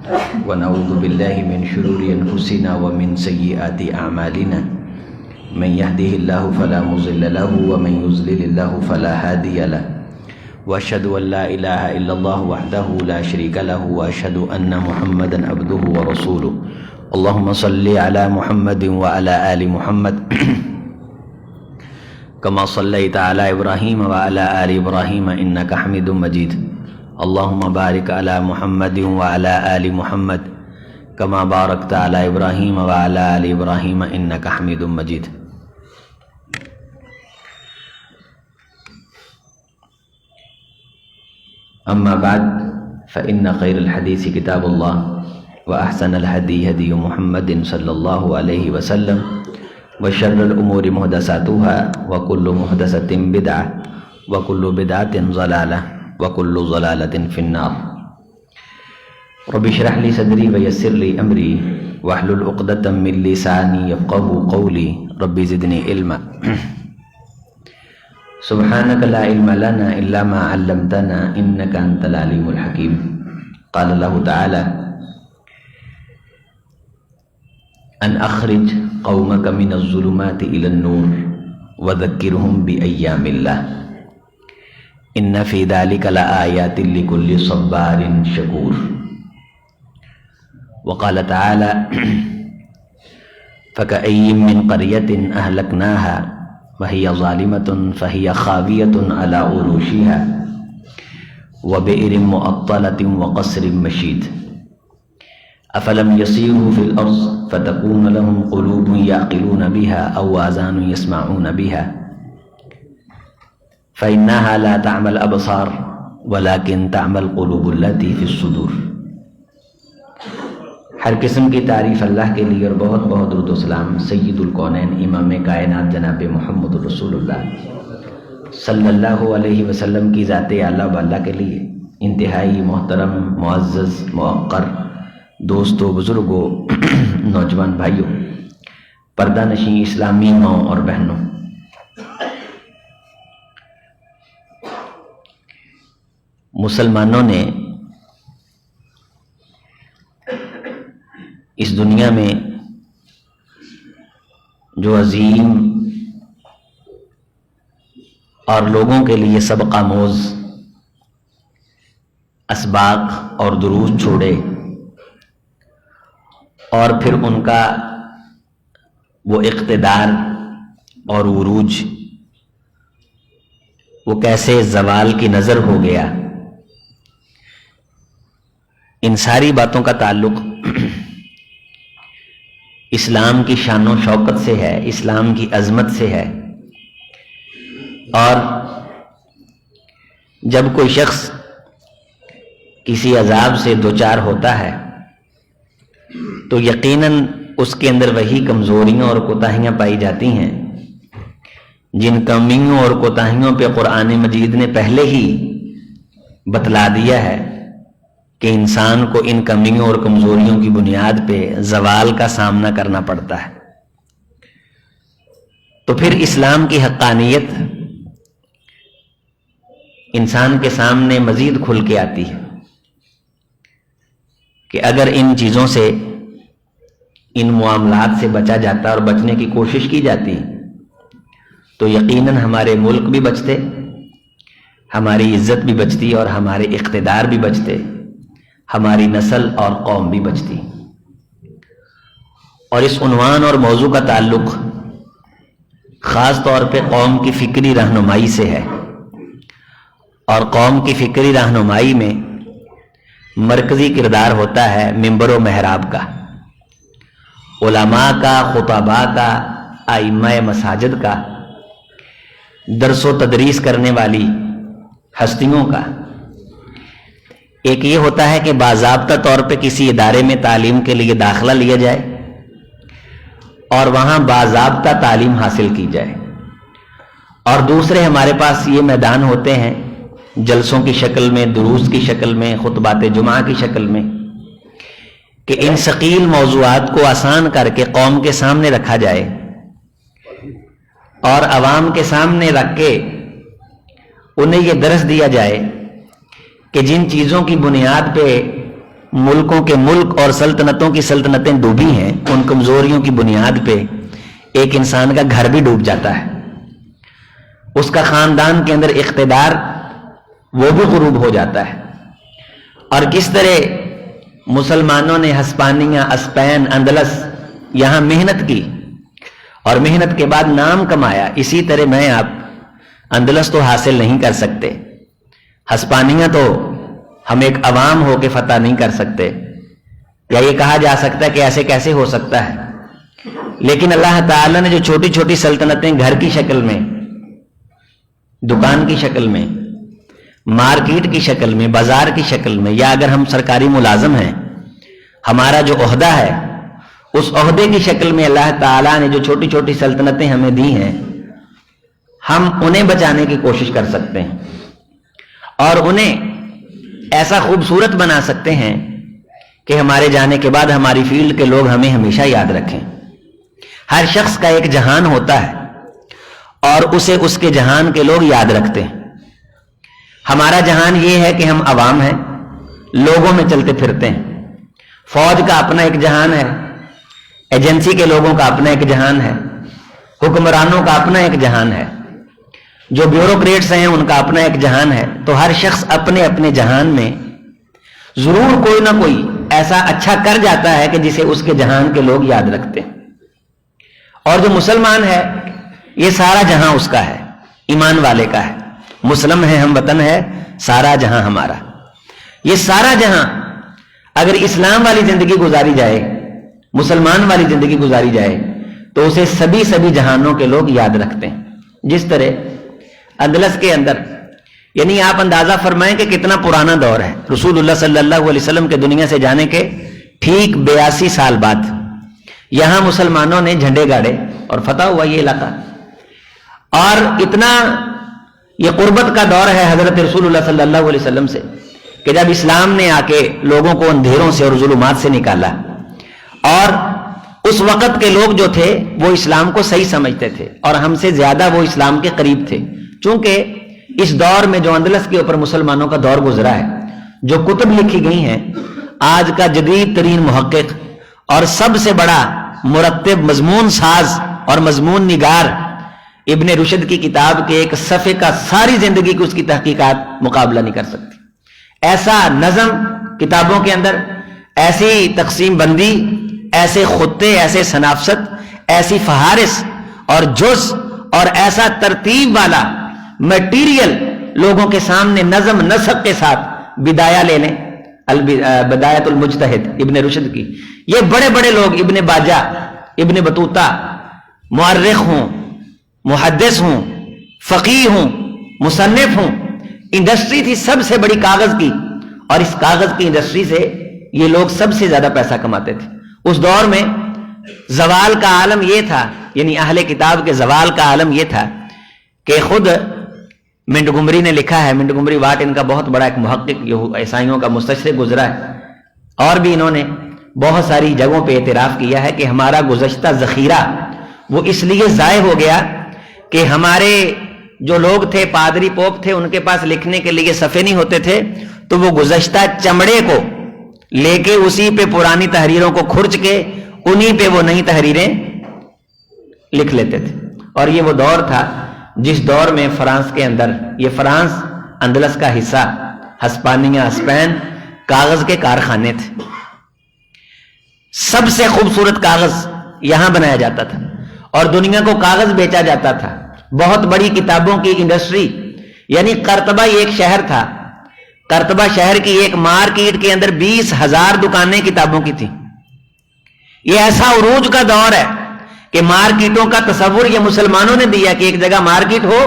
ونعوذ بالله من شرور أنفسنا ومن سيئات أعمالنا من يهده الله فلا مضل له ومن يضلل الله فلا هادي له وأشهد أن لا إله إلا الله وحده لا شريك له وأشهد أن محمدا عبده ورسوله اللهم صل على محمد وعلى آل محمد كما صليت على إبراهيم وعلى آل إبراهيم إنك حميد مجيد اللهم بارك على محمد وعلى آل محمد كما باركت على إبراهيم وعلى آل إبراهيم إنك حميد مجيد. أما بعد فإن خير الحديث كتاب الله وأحسن الهدي هدي محمد صلى الله عليه وسلم وشر الأمور محدثاتها وكل محدثة بدعة وكل بدعة ضلالة وكل ضلالة في النار. رب اشرح لي صدري ويسر لي أمري واحلل عقدة من لساني يفقهوا قولي رب زدني علما. سبحانك لا علم لنا إلا ما علمتنا إنك أنت العليم الحكيم. قال الله تعالى أن أخرج قومك من الظلمات إلى النور وذكرهم بأيام الله إن في ذلك لآيات لكل صبار شكور. وقال تعالى فكأي من قرية أهلكناها وهي ظالمة فهي خاوية على عروشها وبئر مؤطلة وقصر مشيد أفلم يسيروا في الأرض فتكون لهم قلوب يعقلون بها أو آذان يسمعون بها فإنها لا تعمى الأبصار ولكن تعمى القلوب التي في الصدور. ہر قسم کی تعریف اللہ کے لیے اور بہت بہت درود و سلام سید الکونین امام کائنات جناب محمد رسول اللہ صلی اللہ علیہ وسلم کی ذات اعلیٰ والا کے لیے. انتہائی محترم معزز موقر دوستوں بزرگوں نوجوان بھائیوں پردہ نشین اسلامی ماں اور بہنوں، مسلمانوں نے اس دنیا میں جو عظیم اور لوگوں کے لیے سبق آموز اسباق اور دروس چھوڑے اور پھر ان کا وہ اقتدار اور عروج وہ کیسے زوال کی نظر ہو گیا، ان ساری باتوں کا تعلق اسلام کی شان و شوکت سے ہے، اسلام کی عظمت سے ہے. اور جب کوئی شخص کسی عذاب سے دوچار ہوتا ہے تو یقیناً اس کے اندر وہی کمزوریاں اور کوتاہیاں پائی جاتی ہیں جن کمیوں اور کوتاہیوں پہ قرآن مجید نے پہلے ہی بتلا دیا ہے کہ انسان کو ان کمیوں اور کمزوریوں کی بنیاد پہ زوال کا سامنا کرنا پڑتا ہے. تو پھر اسلام کی حقانیت انسان کے سامنے مزید کھل کے آتی ہے کہ اگر ان چیزوں سے، ان معاملات سے بچا جاتا اور بچنے کی کوشش کی جاتی تو یقیناً ہمارے ملک بھی بچتے، ہماری عزت بھی بچتی اور ہمارے اقتدار بھی بچتے، ہماری نسل اور قوم بھی بچتی. اور اس عنوان اور موضوع کا تعلق خاص طور پہ قوم کی فکری رہنمائی سے ہے، اور قوم کی فکری رہنمائی میں مرکزی کردار ہوتا ہے منبر و محراب کا، علماء کا، خطباء کا، ائمہ مساجد کا، درس و تدریس کرنے والی ہستیوں کا. ایک یہ ہوتا ہے کہ باضابطہ طور پہ کسی ادارے میں تعلیم کے لیے داخلہ لیا جائے اور وہاں باضابطہ تعلیم حاصل کی جائے، اور دوسرے ہمارے پاس یہ میدان ہوتے ہیں جلسوں کی شکل میں، دروس کی شکل میں، خطبات جمعہ کی شکل میں، کہ ان ثقیل موضوعات کو آسان کر کے قوم کے سامنے رکھا جائے اور عوام کے سامنے رکھ کے انہیں یہ درس دیا جائے کہ جن چیزوں کی بنیاد پہ मुल्कों के मुल्क और सल्तनतों की सल्तनतें डूबी हैं, उन कमजोरियों की बुनियाद पे एक इंसान का घर भी डूब जाता है, उसका खानदान के अंदर इख्तिदार वो भी गुरूब हो जाता है। और किस तरह मुसलमानों ने हस्पानिया, स्पेन, अंदलस यहां मेहनत की और मेहनत के बाद नाम कमाया, इसी तरह मैं आप अंदलस तो हासिल नहीं कर सकते, हस्पानिया तो हम एक अवाम होकर फतह नहीं कर सकते, या ये कहा जा सकता है कि ऐसे कैसे हो सकता है। लेकिन अल्लाह ताला ने जो छोटी छोटी सल्तनतें घर की शक्ल में, दुकान की शक्ल में, मार्केट की शक्ल में, बाजार की शक्ल में, या अगर हम सरकारी मुलाजम हैं, हमारा जो ओहदा है उस ओहदे की शक्ल में अल्लाह ताला ने जो छोटी छोटी सल्तनतें हमें दी हैं, हम उन्हें बचाने की कोशिश कर सकते हैं और उन्हें ऐसा खूबसूरत बना सकते हैं कि हमारे जाने के बाद हमारी फील्ड के लोग हमें हमेशा याद रखें। हर शख्स का एक जहान होता है और उसे उसके जहान के लोग याद रखते हैं। हमारा जहान ये है कि हम अवाम हैं, लोगों में चलते फिरते हैं। फौज का अपना एक जहान है, एजेंसी के लोगों का अपना एक जहान है, हुक्मरानों का अपना एक जहान है, जो ब्यूरोक्रेट्स हैं उनका अपना एक जहान है। तो हर शख्स अपने अपने जहान में जरूर कोई ना कोई ऐसा अच्छा कर जाता है कि जिसे उसके जहान के लोग याद रखते हैं। और जो मुसलमान है, ये सारा जहां उसका है, ईमान वाले का है। मुस्लिम है, हम वतन है, सारा जहां हमारा। ये सारा जहां अगर इस्लाम वाली जिंदगी गुजारी जाए, मुसलमान वाली जिंदगी गुजारी जाए, तो उसे सभी सभी जहानों के लोग याद रखते हैं। जिस तरह अंदलस के अंदर, यानी आप अंदाजा फरमाएं कि कितना पुराना दौर है। रसूलुल्लाह सल्लल्लाहु अलैहि वसल्लम के दुनिया से जाने के ठीक 82 साल बाद यहां मुसलमानों ने झंडे गाड़े और फतह हुआ ये इलाका। और इतना ये कुर्बत का दौर है हजरत रसूलुल्लाह सल्लल्लाहु अलैहि वसल्लम से कि जब इस्लाम ने आके लोगों को अंधेरों से और जुल्मात से निकाला, और उस वक्त के लोग जो थे वो इस्लाम को सही समझते थे और हमसे ज्यादा वो इस्लाम के करीब थे। चूंकि इस दौर में जो अंदलस के ऊपर मुसलमानों का दौर गुजरा है, जो कुतुब लिखी गई हैं, आज का जदीद तरीन मुहक्किक और सबसे बड़ा मुरत्तिब, मजमून साज और मजमून निगार इब्ने रुशद की किताब के एक सफ़े का सारी जिंदगी की उसकी तहकीकात मुकाबला नहीं कर सकती। ऐसा नज़म किताबों के अंदर, ऐसी तकसीम बंदी, ऐसे खुत्ते, ऐसे सनाफसत, ऐसी फहारिस और जुज़ और ऐसा तरतीब वाला मटीरियल लोगों के सामने नज़म नसब के साथ बिदाया ले लें, बिदायतुल मुज्तहिद इब्ने रुशद की। ये बड़े बड़े लोग, इब्ने बाजा, इब्ने बतूता, मुअर्रिख हूं, मुहद्दिस हूं, फकीह हूं, मुसन्निफ हूं। इंडस्ट्री थी सबसे बड़ी कागज की, और इस कागज की इंडस्ट्री से ये लोग सबसे ज्यादा पैसा कमाते थे। उस दौर में जवाल का आलम यह था, यानी अहले किताब के जवाल का आलम यह था कि खुद मिंटगुमरी ने लिखा है, मिंटगुमरी वाट इनका बहुत बड़ा एक मुहक्किक ईसाइयों का मुस्तशरिक गुजरा है, और भी इन्होंने बहुत सारी जगहों पे एतराफ किया है कि हमारा गुज़श्ता ज़ख़ीरा वो इसलिए ज़ाय हो गया कि हमारे जो लोग थे, पादरी पोप थे, उनके पास लिखने के लिए सफ़े नहीं होते थे, तो वो गुज़श्ता चमड़े को लेके उसी पे पुरानी तहरीरों को खुर्च के उन्हीं पे वो नई तहरीरें लिख लेते थे। और ये वो दौर था जिस दौर में फ्रांस के अंदर, ये फ्रांस अंदलस का हिस्सा, हस्पानिया, स्पेन, कागज के कारखाने थे। सबसे खूबसूरत कागज यहां बनाया जाता था और दुनिया को कागज बेचा जाता था। बहुत बड़ी किताबों की इंडस्ट्री, यानी करतबा एक शहर था, करतबा शहर की एक मार्केट के अंदर 20,000 दुकानें किताबों की थी। यह ऐसा उरूज का दौर है कि मार्केटों का तस्वुर ये मुसलमानों ने दिया कि एक जगह मार्केट हो,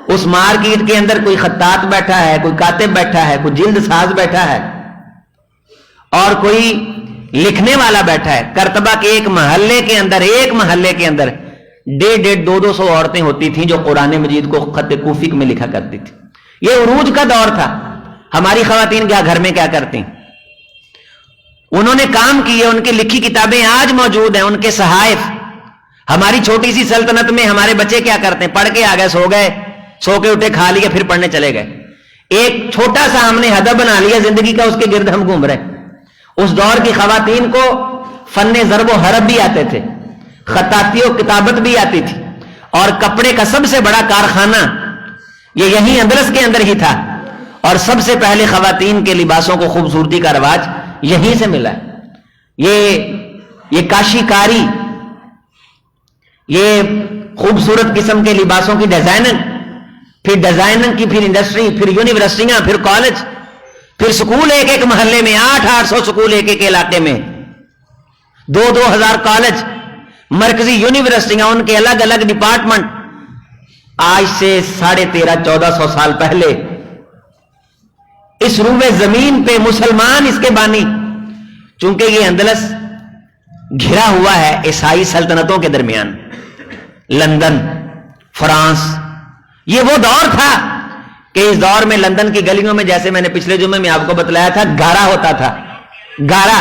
उस मार्केट के अंदर कोई खत्तात बैठा है, कोई कातिब बैठा है, कोई जिल्द साज बैठा है और कोई लिखने वाला बैठा है। करतबा के एक महल्ले के अंदर 150-200 औरतें होती थीं जो कुरान मजीद को खत कूफी में लिखा करती थी। यह उरूज का दौर था। हमारी खवातीन क्या घर में क्या करती, उन्होंने काम किए, उनकी लिखी किताबें आज मौजूद हैं, उनके सहाइफ। हमारी छोटी सी सल्तनत में हमारे बच्चे क्या करते हैं, पढ़ के आ गए, सो गए, सो के उठे, खा लिया, फिर पढ़ने चले गए। एक छोटा सा हमने हदफ बना लिया जिंदगी का, उसके गिर्द हम घूम रहे हैं। اس دور کی خواتین کو فن ضرب و حرب بھی آتے تھے، خطاطی و کتابت بھی آتی تھی، اور کپڑے کا سب سے بڑا کارخانہ یہ یہیں اندلس کے اندر ہی تھا، اور سب سے پہلے خواتین کے لباسوں کو خوبصورتی کا رواج یہیں سے ملا۔ یہ کاشی کاری، یہ خوبصورت قسم کے لباسوں کی ڈیزائننگ، پھر ڈیزائننگ کی پھر انڈسٹری، پھر یونیورسٹیاں، پھر کالج، پھر سکول ایک ایک محلے میں، 800 سکول ایک ایک علاقے میں، 2000 کالج، مرکزی یونیورسٹیاں، ان کے الگ الگ ڈپارٹمنٹ۔ آج سے 1350-1400 سال پہلے اس روئے زمین پہ مسلمان اس کے بانی، چونکہ یہ اندلس گھرا ہوا ہے عیسائی سلطنتوں کے درمیان، لندن، فرانس، یہ وہ دور تھا کہ اس دور میں لندن کی گلیوں میں، جیسے میں نے پچھلے جمعے میں آپ کو بتلایا تھا، گارا ہوتا تھا، گارا،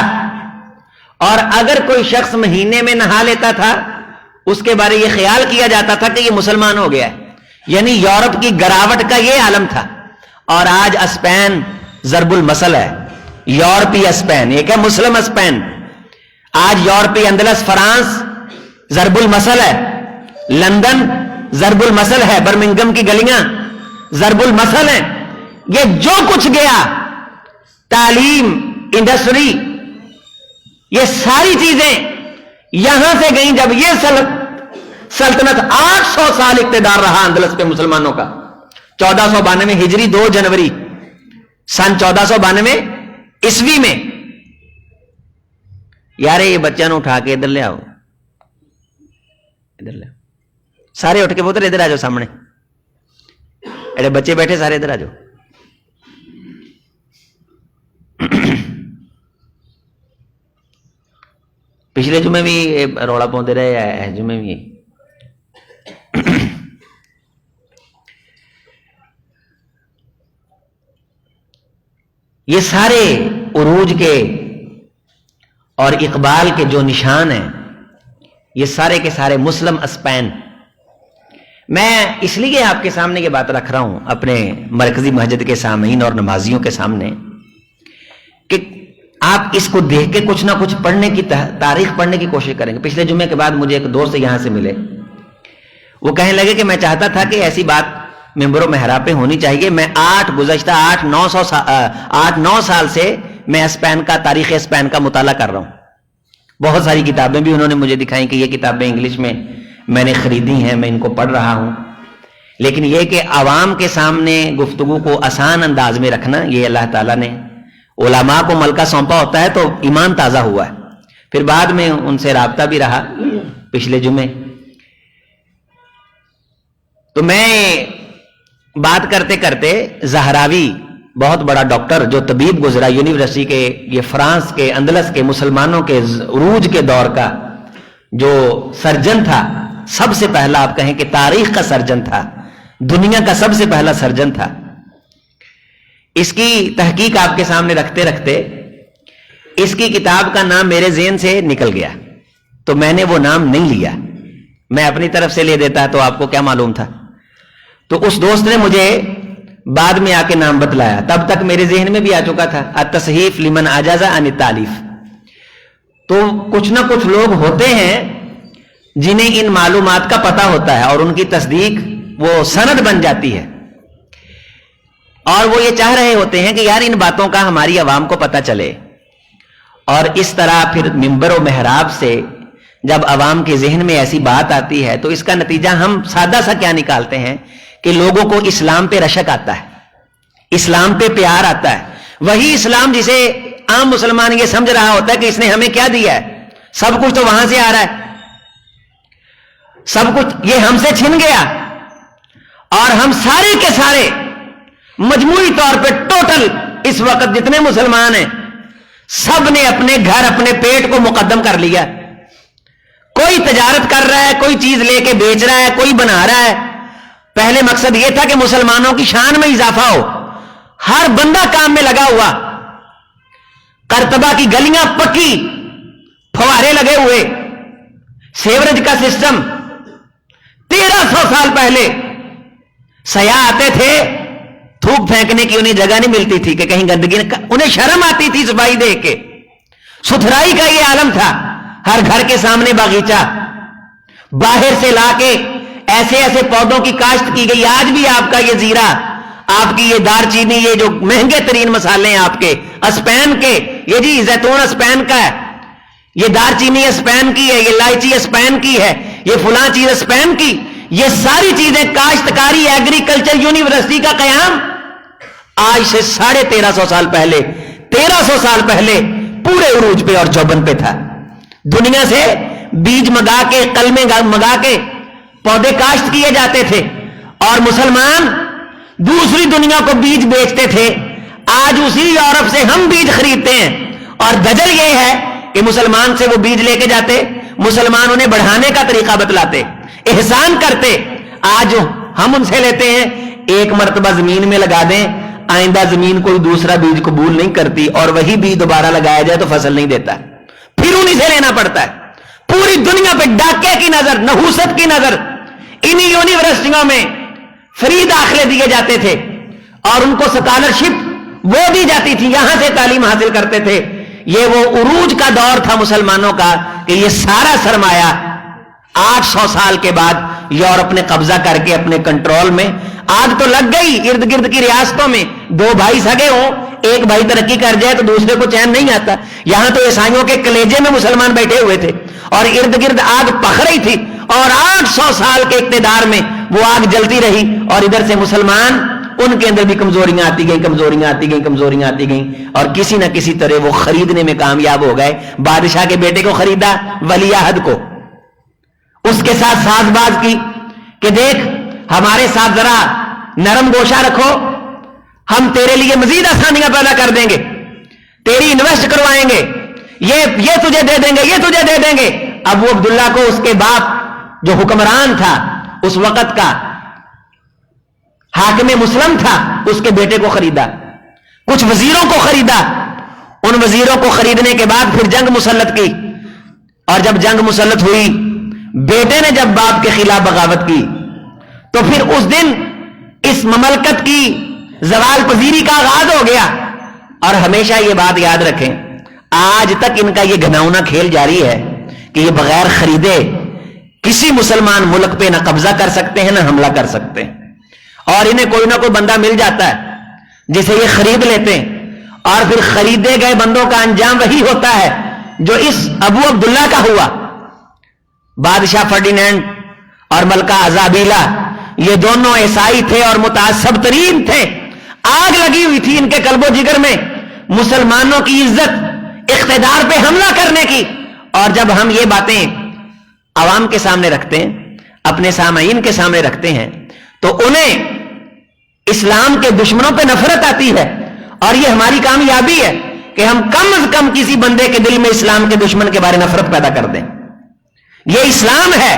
اور اگر کوئی شخص مہینے میں نہا لیتا تھا اس کے بارے یہ خیال کیا جاتا تھا کہ یہ مسلمان ہو گیا ہے، یعنی یورپ کی گراوٹ کا یہ عالم تھا۔ اور آج اسپین ضرب المثل ہے، یورپی اسپین، ایک ہے مسلم اسپین، آج یورپی اندلس فرانس ضرب المثل ہے، لندن ضرب المثل ہے، برمنگم کی گلیاں ضرب المثل ہیں۔ یہ جو کچھ گیا، تعلیم، انڈسٹری، یہ ساری چیزیں یہاں سے گئیں۔ جب یہ سلطنت 800 سال اقتدار رہا اندلس پہ مسلمانوں کا، 1492 ہجری 2 جنوری سن 1492 عیسوی میں۔ یارے یہ بچہ نو اٹھا کے ادھر لے آؤ، ادھر لے آؤ، سارے اٹھ کے پتر ادھر آ جاؤ سامنے، اے بچے بیٹھے سارے ادھر آ جاؤ۔ پچھلے جمعے بھی رولا پاؤندے رہے، جمعے بھی یہ سارے عروج کے اور اقبال کے جو نشان ہیں، یہ سارے کے سارے مسلم اسپین۔ میں اس لیے آپ کے سامنے یہ بات رکھ رہا ہوں اپنے مرکزی مسجد کے سامعین اور نمازیوں کے سامنے کہ آپ اس کو دیکھ کے کچھ نہ کچھ پڑھنے کی، تاریخ پڑھنے کی کوشش کریں گے۔ پچھلے جمعے کے بعد مجھے ایک دوست یہاں سے ملے، وہ کہنے لگے کہ میں چاہتا تھا کہ ایسی بات ممبر و محراب پہ ہونی چاہیے۔ میں گزشتہ 8-9 سال سے میں اسپین کا، تاریخ اسپین کا مطالعہ کر رہا ہوں۔ بہت ساری کتابیں بھی انہوں نے مجھے دکھائیں کہ یہ کتابیں انگلش میں نے خریدی ہیں، میں ان کو پڑھ رہا ہوں، لیکن یہ کہ عوام کے سامنے گفتگو کو آسان انداز میں رکھنا، یہ اللہ تعالیٰ نے علماء کو ملکہ سونپا ہوتا ہے تو ایمان تازہ ہوا ہے۔ پھر بعد میں ان سے رابطہ بھی رہا پچھلے جمعے، تو میں بات کرتے کرتے زہراوی، بہت بڑا ڈاکٹر جو طبیب گزرا یونیورسٹی کے، یہ فرانس کے اندلس کے مسلمانوں کے عروج کے دور کا جو سرجن تھا، سب سے پہلا آپ کہیں کہ تاریخ کا سرجن تھا، دنیا کا سب سے پہلا سرجن تھا، اس کی تحقیق آپ کے سامنے رکھتے رکھتے اس کی کتاب کا نام میرے ذہن سے نکل گیا، تو میں نے وہ نام نہیں لیا، میں اپنی طرف سے لے دیتا تو آپ کو کیا معلوم تھا۔ تو اس دوست نے مجھے بعد میں آ کے نام بتلایا، تب تک میرے ذہن میں بھی آ چکا تھا، التصحیف لمن عجز عن التالیف۔ تو کچھ نہ کچھ لوگ ہوتے ہیں جنہیں ان معلومات کا پتہ ہوتا ہے اور ان کی تصدیق وہ سند بن جاتی ہے، اور وہ یہ چاہ رہے ہوتے ہیں کہ یار ان باتوں کا ہماری عوام کو پتہ چلے، اور اس طرح پھر منبر و محراب سے جب عوام کے ذہن میں ایسی بات آتی ہے تو اس کا نتیجہ ہم سادہ سا کیا نکالتے ہیں کہ لوگوں کو اسلام پہ رشک آتا ہے، اسلام پہ پیار آتا ہے، وہی اسلام جسے عام مسلمان یہ سمجھ رہا ہوتا ہے کہ اس نے ہمیں کیا دیا ہے، سب کچھ تو وہاں سے آ رہا ہے، سب کچھ یہ ہم سے چھن گیا، اور ہم سارے کے سارے مجموعی طور پہ ٹوٹل اس وقت جتنے مسلمان ہیں سب نے اپنے گھر، اپنے پیٹ کو مقدم کر لیا۔ کوئی تجارت کر رہا ہے، کوئی چیز لے کے بیچ رہا ہے، کوئی بنا رہا ہے۔ پہلے مقصد یہ تھا کہ مسلمانوں کی شان میں اضافہ ہو، ہر بندہ کام میں لگا ہوا، قرطبہ کی گلیاں پکی، فوارے لگے ہوئے، سیوریج کا سسٹم۔ 1300 سال پہلے سیاح آتے تھے، تھوک پھینکنے کی انہیں جگہ نہیں ملتی تھی کہ کہیں گندگی، انہیں شرم آتی تھی صفائی دیکھ کے، सुथराई का ये आलम था, हर घर के सामने बागीचा, बाहर से लाके ऐसे ऐसे पौधों की काश्त की गई। आज भी आपका ये जीरा, आपकी ये दारचीनी, ये जो महंगे तरीन मसाले हैं आपके स्पेन के, ये जी जैतून स्पेन का है, ये दारचीनी स्पेन की है, ये इलायची स्पेन की है, ये फुला चीज स्पेन की, ये सारी चीजें काश्तकारी एग्रीकल्चर यूनिवर्सिटी का कयाम आज से 1350 साल पहले, 1300 साल पहले पूरे उरूज पे और चौबन पे था। दुनिया से बीज मंगा के, कलमे मंगा के पौधे काश्त किए जाते थे और मुसलमान दूसरी दुनिया को बीज बेचते थे। आज उसी यूरोप से हम बीज खरीदते हैं और दजल यह है कि मुसलमान से वो बीज लेके जाते, मुसलमान उन्हें बढ़ाने का तरीका बतलाते, एहसान करते। आज हम उनसे लेते हैं, एक मर्तबा जमीन में लगा दें, आइंदा जमीन कोई दूसरा बीज कबूल नहीं करती और वही बीज दोबारा लगाया जाए तो फसल नहीं देता, फिर उन्हीं से लेना पड़ता है। पूरी दुनिया पे डाके की नजर, नहूसत की नजर, इन्हीं यूनिवर्सिटियों में फ्री दाखिले दिए जाते थे और उनको स्कॉलरशिप वो दी जाती थी, यहां से तालीम हासिल करते थे। ये वो उरूज का दौर था मुसलमानों का कि ये सारा सरमाया 800 साल के बाद यूरोप ने कब्जा करके अपने कंट्रोल में, आग तो लग गई इर्द गिर्द की रियासतों में, दो भाई सगे हो, एक भाई तरक्की कर जाए तो दूसरे को चैन नहीं आता। यहां तो ईसाइयों के कलेजे में मुसलमान बैठे हुए थे और इर्द गिर्द आग पख रही थी और 800 साल के इक्तेदार में वो आग जलती रही और इधर से मुसलमान, उनके अंदर भी कमजोरियां आती गई, कमजोरियां आती गई, कमजोरियां आती गई और किसी ना किसी तरह वो खरीदने में कामयाब हो गए। बादशाह के बेटे को खरीदा, वली अहद को, उसके साथ साजबाज की कि देख हमारे साथ जरा नरम गोशा रखो, हम तेरे लिए मजीद आसानियां पैदा कर देंगे, तेरी इन्वेस्ट करवाएंगे, ये तुझे दे देंगे, ये तुझे दे देंगे। अबू अब्दुल्ला को उसके बाप जो हुक्मरान था उस वक्त का, हाकिम मुस्लिम था, उसके बेटे को खरीदा, कुछ वजीरों को खरीदा। उन वजीरों को खरीदने के बाद फिर जंग मुसल्लत की और जब जंग मुसल्लत हुई, बेटे ने जब बाप के खिलाफ बगावत की तो फिर उस दिन इस ममलकत की जवाल पजीरी का आगाज हो गया। और हमेशा यह बात याद रखें, आज तक इनका यह घिनौना खेल जारी है कि ये बगैर खरीदे किसी मुसलमान मुल्क पे ना कब्जा कर सकते हैं ना हमला कर सकते हैं। और इन्हें कोई ना कोई बंदा मिल जाता है जिसे ये खरीद लेते हैं और फिर खरीदे गए बंदों का अंजाम वही होता है जो इस अबू अब्दुल्ला का हुआ। बादशाह फर्डिनेंड और मलका अजाबीला, ये दोनों ईसाई थे और मुतासब तरीन थे। आग लगी हुई थी इनके कल्बो जिगर में मुसलमानों की इज्जत, इख्तिदार पे हमला करने की। और जब हम ये बातें आवाम के सामने रखते हैं, अपने सामाईन के सामने रखते हैं, तो उन्हें इस्लाम के दुश्मनों पे नफरत आती है। और ये हमारी कामयाबी है कि हम कम से कम किसी बंदे के दिल में इस्लाम के दुश्मन के बारे में नफरत पैदा कर दें। ये इस्लाम है,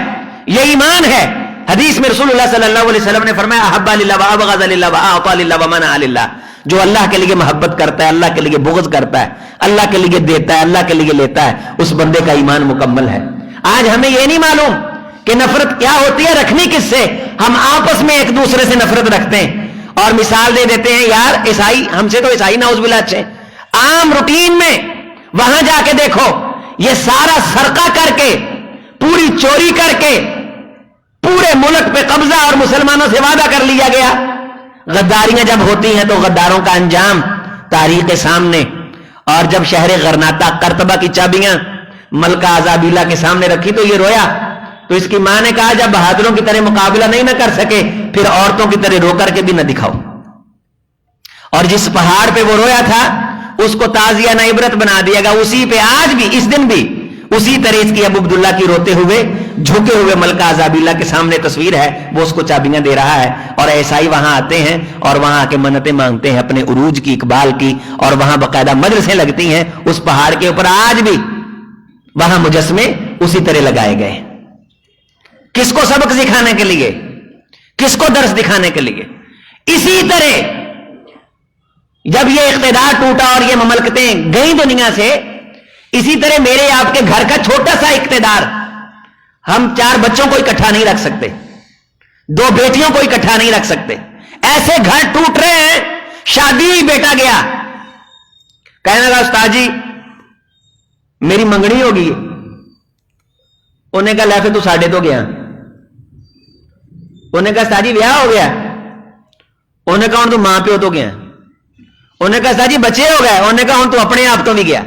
ये ईमान है। हदीस में रसूलुल्लाह सल्लल्लाहु अलैहि वसल्लम ने फरमाया, अहब्बा लिल्लाह व अबग़ज़ लिल्लाह व अअता लिल्लाह व मना लिल्लाह। जो अल्लाह के लिए मोहब्बत करता है, अल्लाह के लिए बुग़्ज़ करता है, अल्लाह के लिए देता है, अल्लाह के लिए लेता है, उस बंदे का ईमान मुकम्मल है। आज हमें यह नहीं मालूम कि नफरत क्या होती है, रखनी किससे। हम आपस में एक दूसरे से नफरत रखते हैं और मिसाल दे देते हैं, यार ईसाई हमसे तो ईसाई नाउज़ुबिल्लाह अच्छे। आम रूटीन में वहां जाके देखो, ये सारा सरका करके, पूरी चोरी करके पूरे मुल्क पे कब्जा और मुसलमानों से वादा कर लिया गया। गद्दारियां जब होती हैं तो गद्दारों का अंजाम तारीख के सामने। और जब शहर गरनाता करतबा की चाबियां मलका अजाबीला के सामने रखी तो ये रोया। तो इसकी मां ने कहा, जब बहादुरों की तरह मुकाबला नहीं ना कर सके, फिर औरतों की तरह रो करके भी न दिखाओ। और जिस पहाड़ पे वो रोया था उसको ताजिया न इबरत बना दिया गया। उसी पे आज भी, इस दिन भी उसी तरह इसकी अबू अब्दुल्ला की रोते हुए, झुके हुए मलका अजाबीला के सामने तस्वीर है, वो उसको चाबियां दे रहा है। और ईसाई वहां आते हैं और वहां आके मन्नतें मांगते हैं अपने उरूज की, इकबाल की। और वहां बाकायदा मदरसे लगती हैं उस पहाड़ के ऊपर। आज भी वहां मुजस्मे उसी तरह लगाए गए। किसको सबक सिखाने के लिए, किसको दर्स दिखाने के लिए। इसी तरह जब ये इख्तिदार टूटा और ये ममलकतें गई दुनिया से, इसी तरह मेरे आपके घर का छोटा सा इख्तिदार, हम 4 बच्चों को इकट्ठा नहीं रख सकते, 2 बेटियों को इकट्ठा नहीं रख सकते। ऐसे घर टूट रहे हैं। शादी बेटा गया, कहने लगा उस्ताद जी میری منگنی ہو گئی. انہیں کہا لے پھر تو ساڈے تو گیا. انہیں کہا ساجی بیاہ ہو گیا. انہیں کہا ہوں تو ماں پیو تو گیا. انہیں کہا ساجی بچے ہو گئے. انہیں کہا ہوں تو اپنے آپ تو بھی گیا.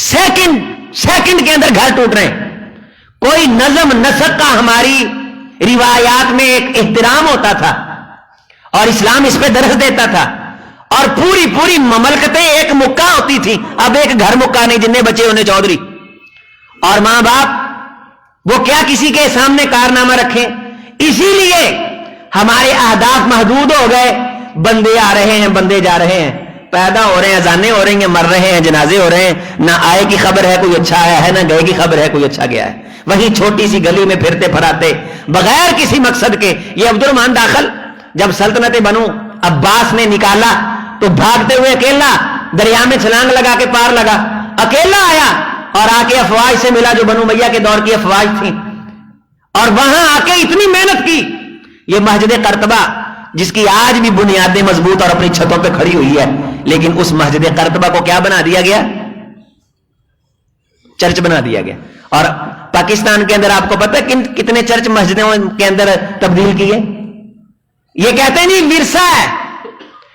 سیکنڈ کے اندر گھر ٹوٹ رہے ہیں. کوئی نظم نسق کا ہماری روایات میں ایک احترام ہوتا تھا اور اسلام اس پہ درس دیتا تھا, اور پوری مملکتیں ایک مکہ ہوتی تھی. اب ایک گھر مکہ نہیں, جن بچے انہیں چودھری اور ماں باپ وہ کیا کسی کے سامنے کارنامہ رکھیں. اسی لیے ہمارے اہداف محدود ہو گئے. بندے آ رہے ہیں, بندے جا رہے ہیں, پیدا ہو رہے ہیں, اذانیں ہو رہی ہیں, مر رہے ہیں, جنازے ہو رہے ہیں. نہ آئے کی خبر ہے کوئی اچھا آیا ہے, نہ گئے کی خبر ہے کوئی اچھا گیا ہے. وہیں چھوٹی سی گلی میں پھرتے پھراتے بغیر کسی مقصد کے. یہ عبد الرحمان داخل جب سلطنت بنو عباس نے نکالا تو بھاگتے ہوئے اکیلا دریا میں چھلانگ لگا کے پار لگا. اکیلا آیا اور آ کے افواج سے ملا جو بنو امیہ کے دور کی افواج تھیں, اور وہاں آ کے اتنی محنت کی. یہ مسجد قرطبہ جس کی آج بھی بنیادیں مضبوط اور اپنی چھتوں پہ کھڑی ہوئی ہے, لیکن اس مسجد قرطبہ کو کیا بنا دیا گیا؟ چرچ بنا دیا گیا. اور پاکستان کے اندر آپ کو پتہ ہے کتنے چرچ مسجدوں کے اندر تبدیل کیے. یہ کہتے ہیں نہیں ورثہ ہے,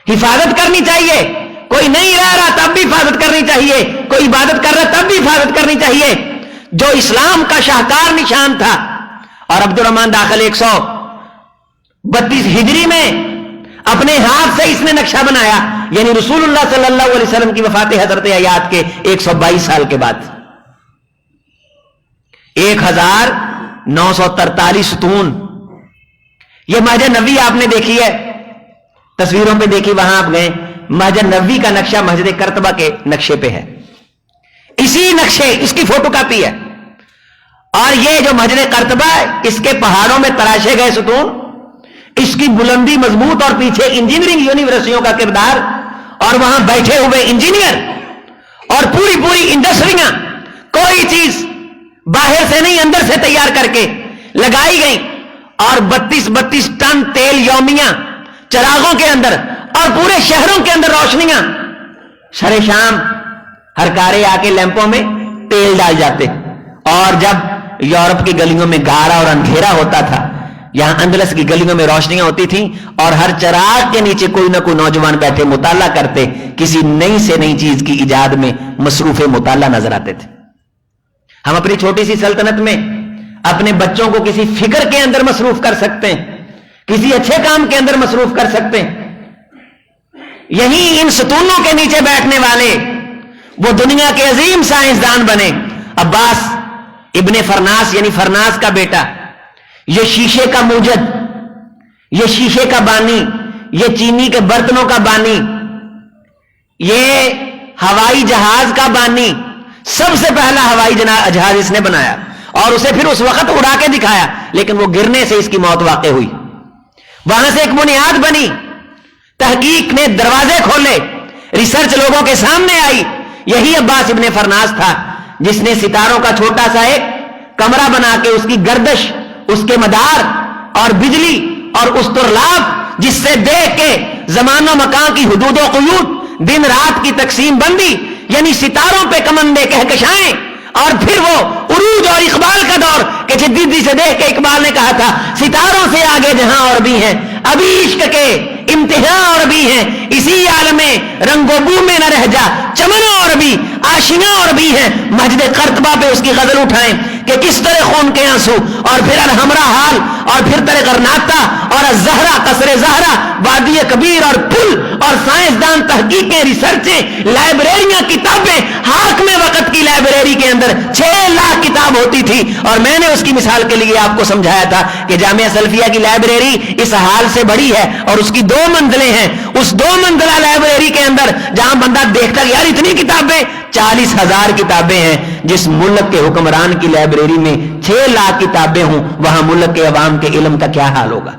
حفاظت کرنی چاہیے. کوئی نہیں رہ رہا تب بھی حفاظت کرنی چاہیے, کوئی عبادت کر رہا تب بھی حفاظت کرنی چاہیے. جو اسلام کا شاہکار نشان تھا. اور عبد الرحمان داخل 132 ہجری میں اپنے ہاتھ سے اس نے نقشہ بنایا, یعنی رسول اللہ صلی اللہ علیہ وسلم کی وفات حضرت حیات کے 122 سال کے بعد. 1943 ستون. یہ مسجد نبوی آپ نے دیکھی ہے, تصویروں پہ دیکھی, وہاں آپ گئے. مسجد نبوی کا نقشہ مسجد قرطبہ کے نقشے پہ ہے. اسی نقشے, اس کی فوٹو کاپی ہے. اور یہ جو مسجد قرطبہ ہے, اس کے پہاڑوں میں تراشے گئے ستون, اس کی بلندی مضبوط, اور پیچھے انجینئرنگ یونیورسٹیوں کا کردار, اور وہاں بیٹھے ہوئے انجینئر, اور پوری انڈسٹریاں. کوئی چیز باہر سے نہیں, اندر سے تیار کر کے لگائی گئی. اور 32 ٹن تیل یومیہ چراغوں کے اندر, اور پورے شہروں کے اندر روشنیاں. شر شام ہر کارے آ کے لیمپوں میں تیل ڈال جاتے. اور جب یورپ کی گلیوں میں گہرا اور اندھیرا ہوتا تھا, یہاں اندلس کی گلیوں میں روشنیاں ہوتی تھیں, اور ہر چراغ کے نیچے کوئی نہ کوئی نوجوان بیٹھے مطالعہ کرتے, کسی نئی سے نئی چیز کی ایجاد میں مصروف مطالعہ نظر آتے تھے. ہم اپنی چھوٹی سی سلطنت میں اپنے بچوں کو کسی فکر کے اندر مصروف کر سکتے ہیں, کسی اچھے کام کے اندر مصروف کر سکتے ہیں. یہی ان ستونوں کے نیچے بیٹھنے والے وہ دنیا کے عظیم سائنسدان بنے. عباس ابن فرناس, یعنی فرناس کا بیٹا, یہ شیشے کا موجد, یہ شیشے کا بانی, یہ چینی کے برتنوں کا بانی, یہ ہوائی جہاز کا بانی. سب سے پہلا ہوائی جہاز اس نے بنایا, اور اسے پھر اس وقت اڑا کے دکھایا, لیکن وہ گرنے سے اس کی موت واقع ہوئی. وہاں سے ایک بنیاد بنی, تحقیق نے دروازے کھولے, ریسرچ لوگوں کے سامنے آئی. یہی عباس ابن فرناس تھا جس نے ستاروں کا چھوٹا سا ایک کمرہ بنا کے اس کی گردش, اس کے مدار, اور بجلی, اور استرلاب, جس سے دیکھ کے زمان و مکان کی حدود و قیود, دن رات کی تقسیم بندی, یعنی ستاروں پہ کمندے کہکشائیں. اور پھر وہ عروج اور اقبال کا دور کہ جدیدی سے دیکھ کے اقبال نے کہا تھا ستاروں سے آگے جہاں اور بھی ہیں, ابھی عشق کے امتحان اور بھی ہیں, اسی عالم میں رنگ و بو میں نہ رہ جا, چمن اور بھی آشیاں اور بھی ہیں. مسجد قرطبہ پہ اس کی غزل اٹھائیں کہ کس طرح خون کے آنسو, اور پھر الحمرا حال, اور پھر طرح غرناتا, اور الزہرا, قصر زہرا, وادی کبیر, اور پل, اور سائنسدان, تحقیقیں, ریسرچیں, لائبریریاں, کتابیں. حاکم وقت کی لائبریری کے اندر 6 لاکھ کتاب ہوتی تھی, اور میں نے اس کی مثال کے لیے آپ کو سمجھایا تھا کہ جامعہ سلفیہ کی لائبریری اس حال سے بڑی ہے, اور اس کی 2 منزلیں ہیں. اس 2 منزلہ لائبریری کے اندر جہاں بندہ دیکھتا یار اتنی کتابیں, 40,000 کتابیں ہیں. جس ملک کے حکمران کی لائبریری میں 6 لاکھ کتابیں ہوں, وہاں ملک کے عوام کے علم کا کیا حال ہوگا.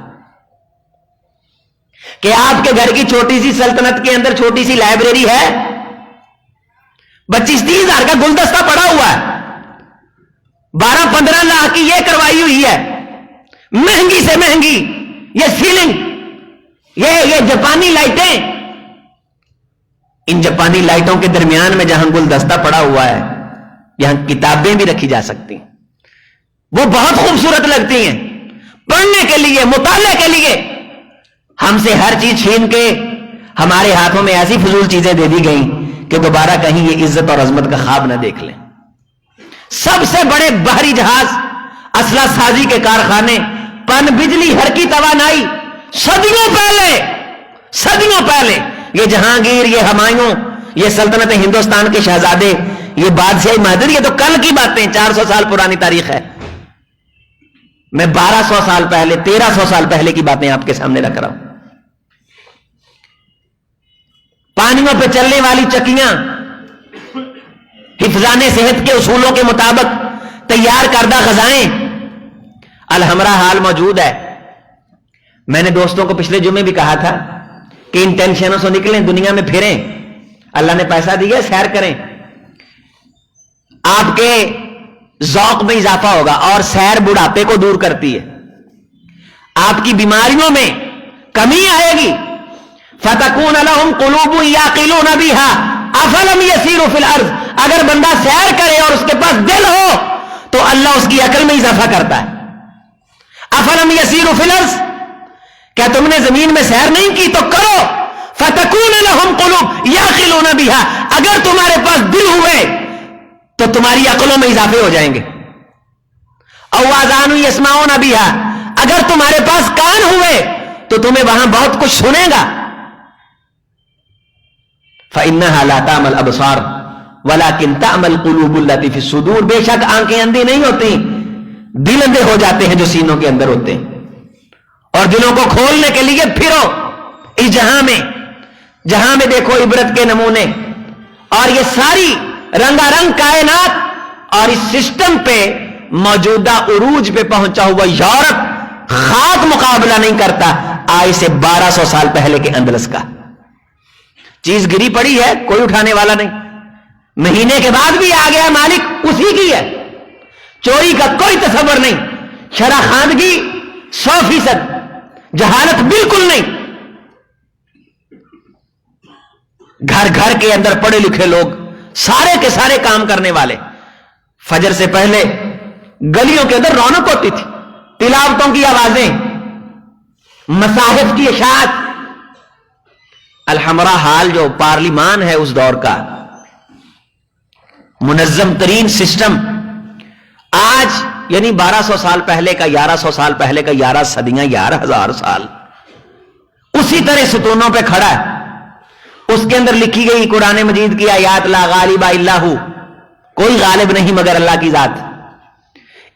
کہ آپ کے گھر کی چھوٹی سی سلطنت کے اندر چھوٹی سی لائبریری ہے, 25-30 ہزار کا گلدستہ پڑا ہوا ہے, 12-15 لاکھ کی یہ کروائی ہوئی ہے, مہنگی سے مہنگی یہ سیلنگ, یہ جاپانی لائٹیں. ان جاپانی لائٹوں کے درمیان میں جہاں گلدستہ پڑا ہوا ہے, यहां किताबें भी रखी जा सकती हैं, वो बहुत खूबसूरत लगती हैं पढ़ने के लिए, मुताले के लिए। हमसे हर चीज छीन के हमारे हाथों में ऐसी फजूल चीजें दे दी गई कि दोबारा कहीं ये इज्जत और अजमत का ख्वाब ना देख लें। सबसे बड़े बाहरी जहाज, असला साजी के कारखाने, पन बिजली, हर की तवानाई, सदियों पहले ये जहांगीर, ये हुमायूं, ये सल्तनत हिंदुस्तान के शहजादे, ये बादशाही महदूद, ये तो कल की बातें, 400 साल पुरानी तारीख है। मैं 1200 साल पहले, 1300 साल पहले की बातें आपके सामने रख रहा हूं। पानियों पे चलने वाली चक्कियां हिफजाने सेहत के उसूलों के मुताबिक तैयार करदा गजाएं, अलहमरा हाल मौजूद है। मैंने दोस्तों को पिछले जुमे भी कहा था कि इन टेंशनों से निकलें, दुनिया में फिरें, अल्लाह ने पैसा दिया, सैर करें, आपके ज़ौक़ में इजाफा होगा। और सैर बुढ़ापे को दूर करती है, आपकी बीमारियों में कमी आएगी। फतकून लहुम कुलूबुन याक़िलून बिहा अफलम यसीरू फिल अर्ज़, अगर बंदा सैर करे और उसके पास दिल हो तो अल्लाह उसकी अकल में इजाफा करता है। अफलम यसीरू फिल अर्ज़, क्या तुमने जमीन में सैर नहीं की तो करो। फतकून लहुम कुलूब याक़िलून बिहा, अगर तुम्हारे पास दिल हुए तो तुम्हारी अकलों में इजाफे हो जाएंगे। अवाज़ान यस्माऊन बिहा, अगर तुम्हारे पास कान हुए तो तुम्हें वहां बहुत कुछ सुनेगा। फ़इन्नहा ला तामल अबसार वलाकिन तामल कुलूबुल लती फिस सुदूर, बेशक आंखें अंधी नहीं होती, दिल अंधे हो जाते हैं जो सीनों के अंदर होते हैं। और दिलों को खोलने के लिए फिरो इस जहां में देखो इबरत के नमूने, और ये सारी रंगारंग कायनात और इस सिस्टम पे मौजूदा उरूज पे पहुंचा हुआ यूरोप खाक मुकाबला नहीं करता आज से 1200 साल पहले के अंदलस का। चीज गिरी पड़ी है, कोई उठाने वाला नहीं, महीने के बाद भी आ गया, मालिक उसी की है, चोरी का कोई तसव्वुर नहीं, शरह खानगी 100%, जहालत बिल्कुल नहीं। घर घर के अंदर पढ़े लिखे लोग, सारे के सारे काम करने वाले, फजर से पहले गलियों के अंदर रौनक होती थी, तिलावतों की आवाजें, मसाहिफ की इशाअत। अलहमरा हाल जो पार्लिमान है उस दौर का, मुनज्जम तरीन सिस्टम, आज यानी 1200 साल पहले का, 1100 साल पहले का, 11 सदियां, 11,000 साल उसी तरह सुतूनों पे खड़ा है। उसके अंदर लिखी गई कुरान मजीद की आयात, ला गालिबा इल्लाहु, कोई गालिब नहीं मगर अल्लाह की जात।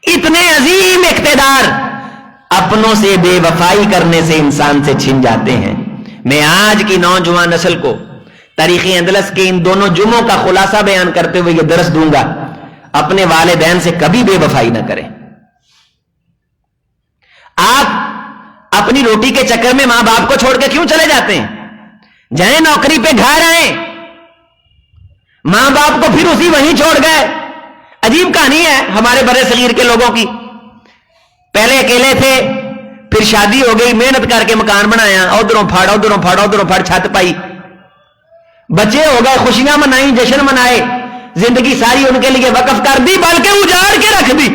इतने अजीम इख्तिदार अपनों से बेवफाई करने से इंसान से छिन जाते हैं। मैं आज की नौजवान नस्ल को तारीख़ अंदलस के इन दोनों जुमों का खुलासा बयान करते हुए यह दर्स दूंगा, अपने वालिदैन से कभी बेवफाई ना करें। आप अपनी रोटी के चक्कर में मां बाप को छोड़ के क्यों चले जाते हैं? जाए नौकरी पे, घर आए, मां बाप को फिर उसी वहीं छोड़ गए। अजीब कहानी है हमारे बड़े सगीर के लोगों की। पहले अकेले थे, फिर शादी हो गई, मेहनत करके मकान बनाया, उधरों फड़ छत पाई, बच्चे हो गए, खुशियां मनाई, जश्न मनाए, जिंदगी सारी उनके लिए वक्फ कर दी, बल्कि उजाड़ के रख दी।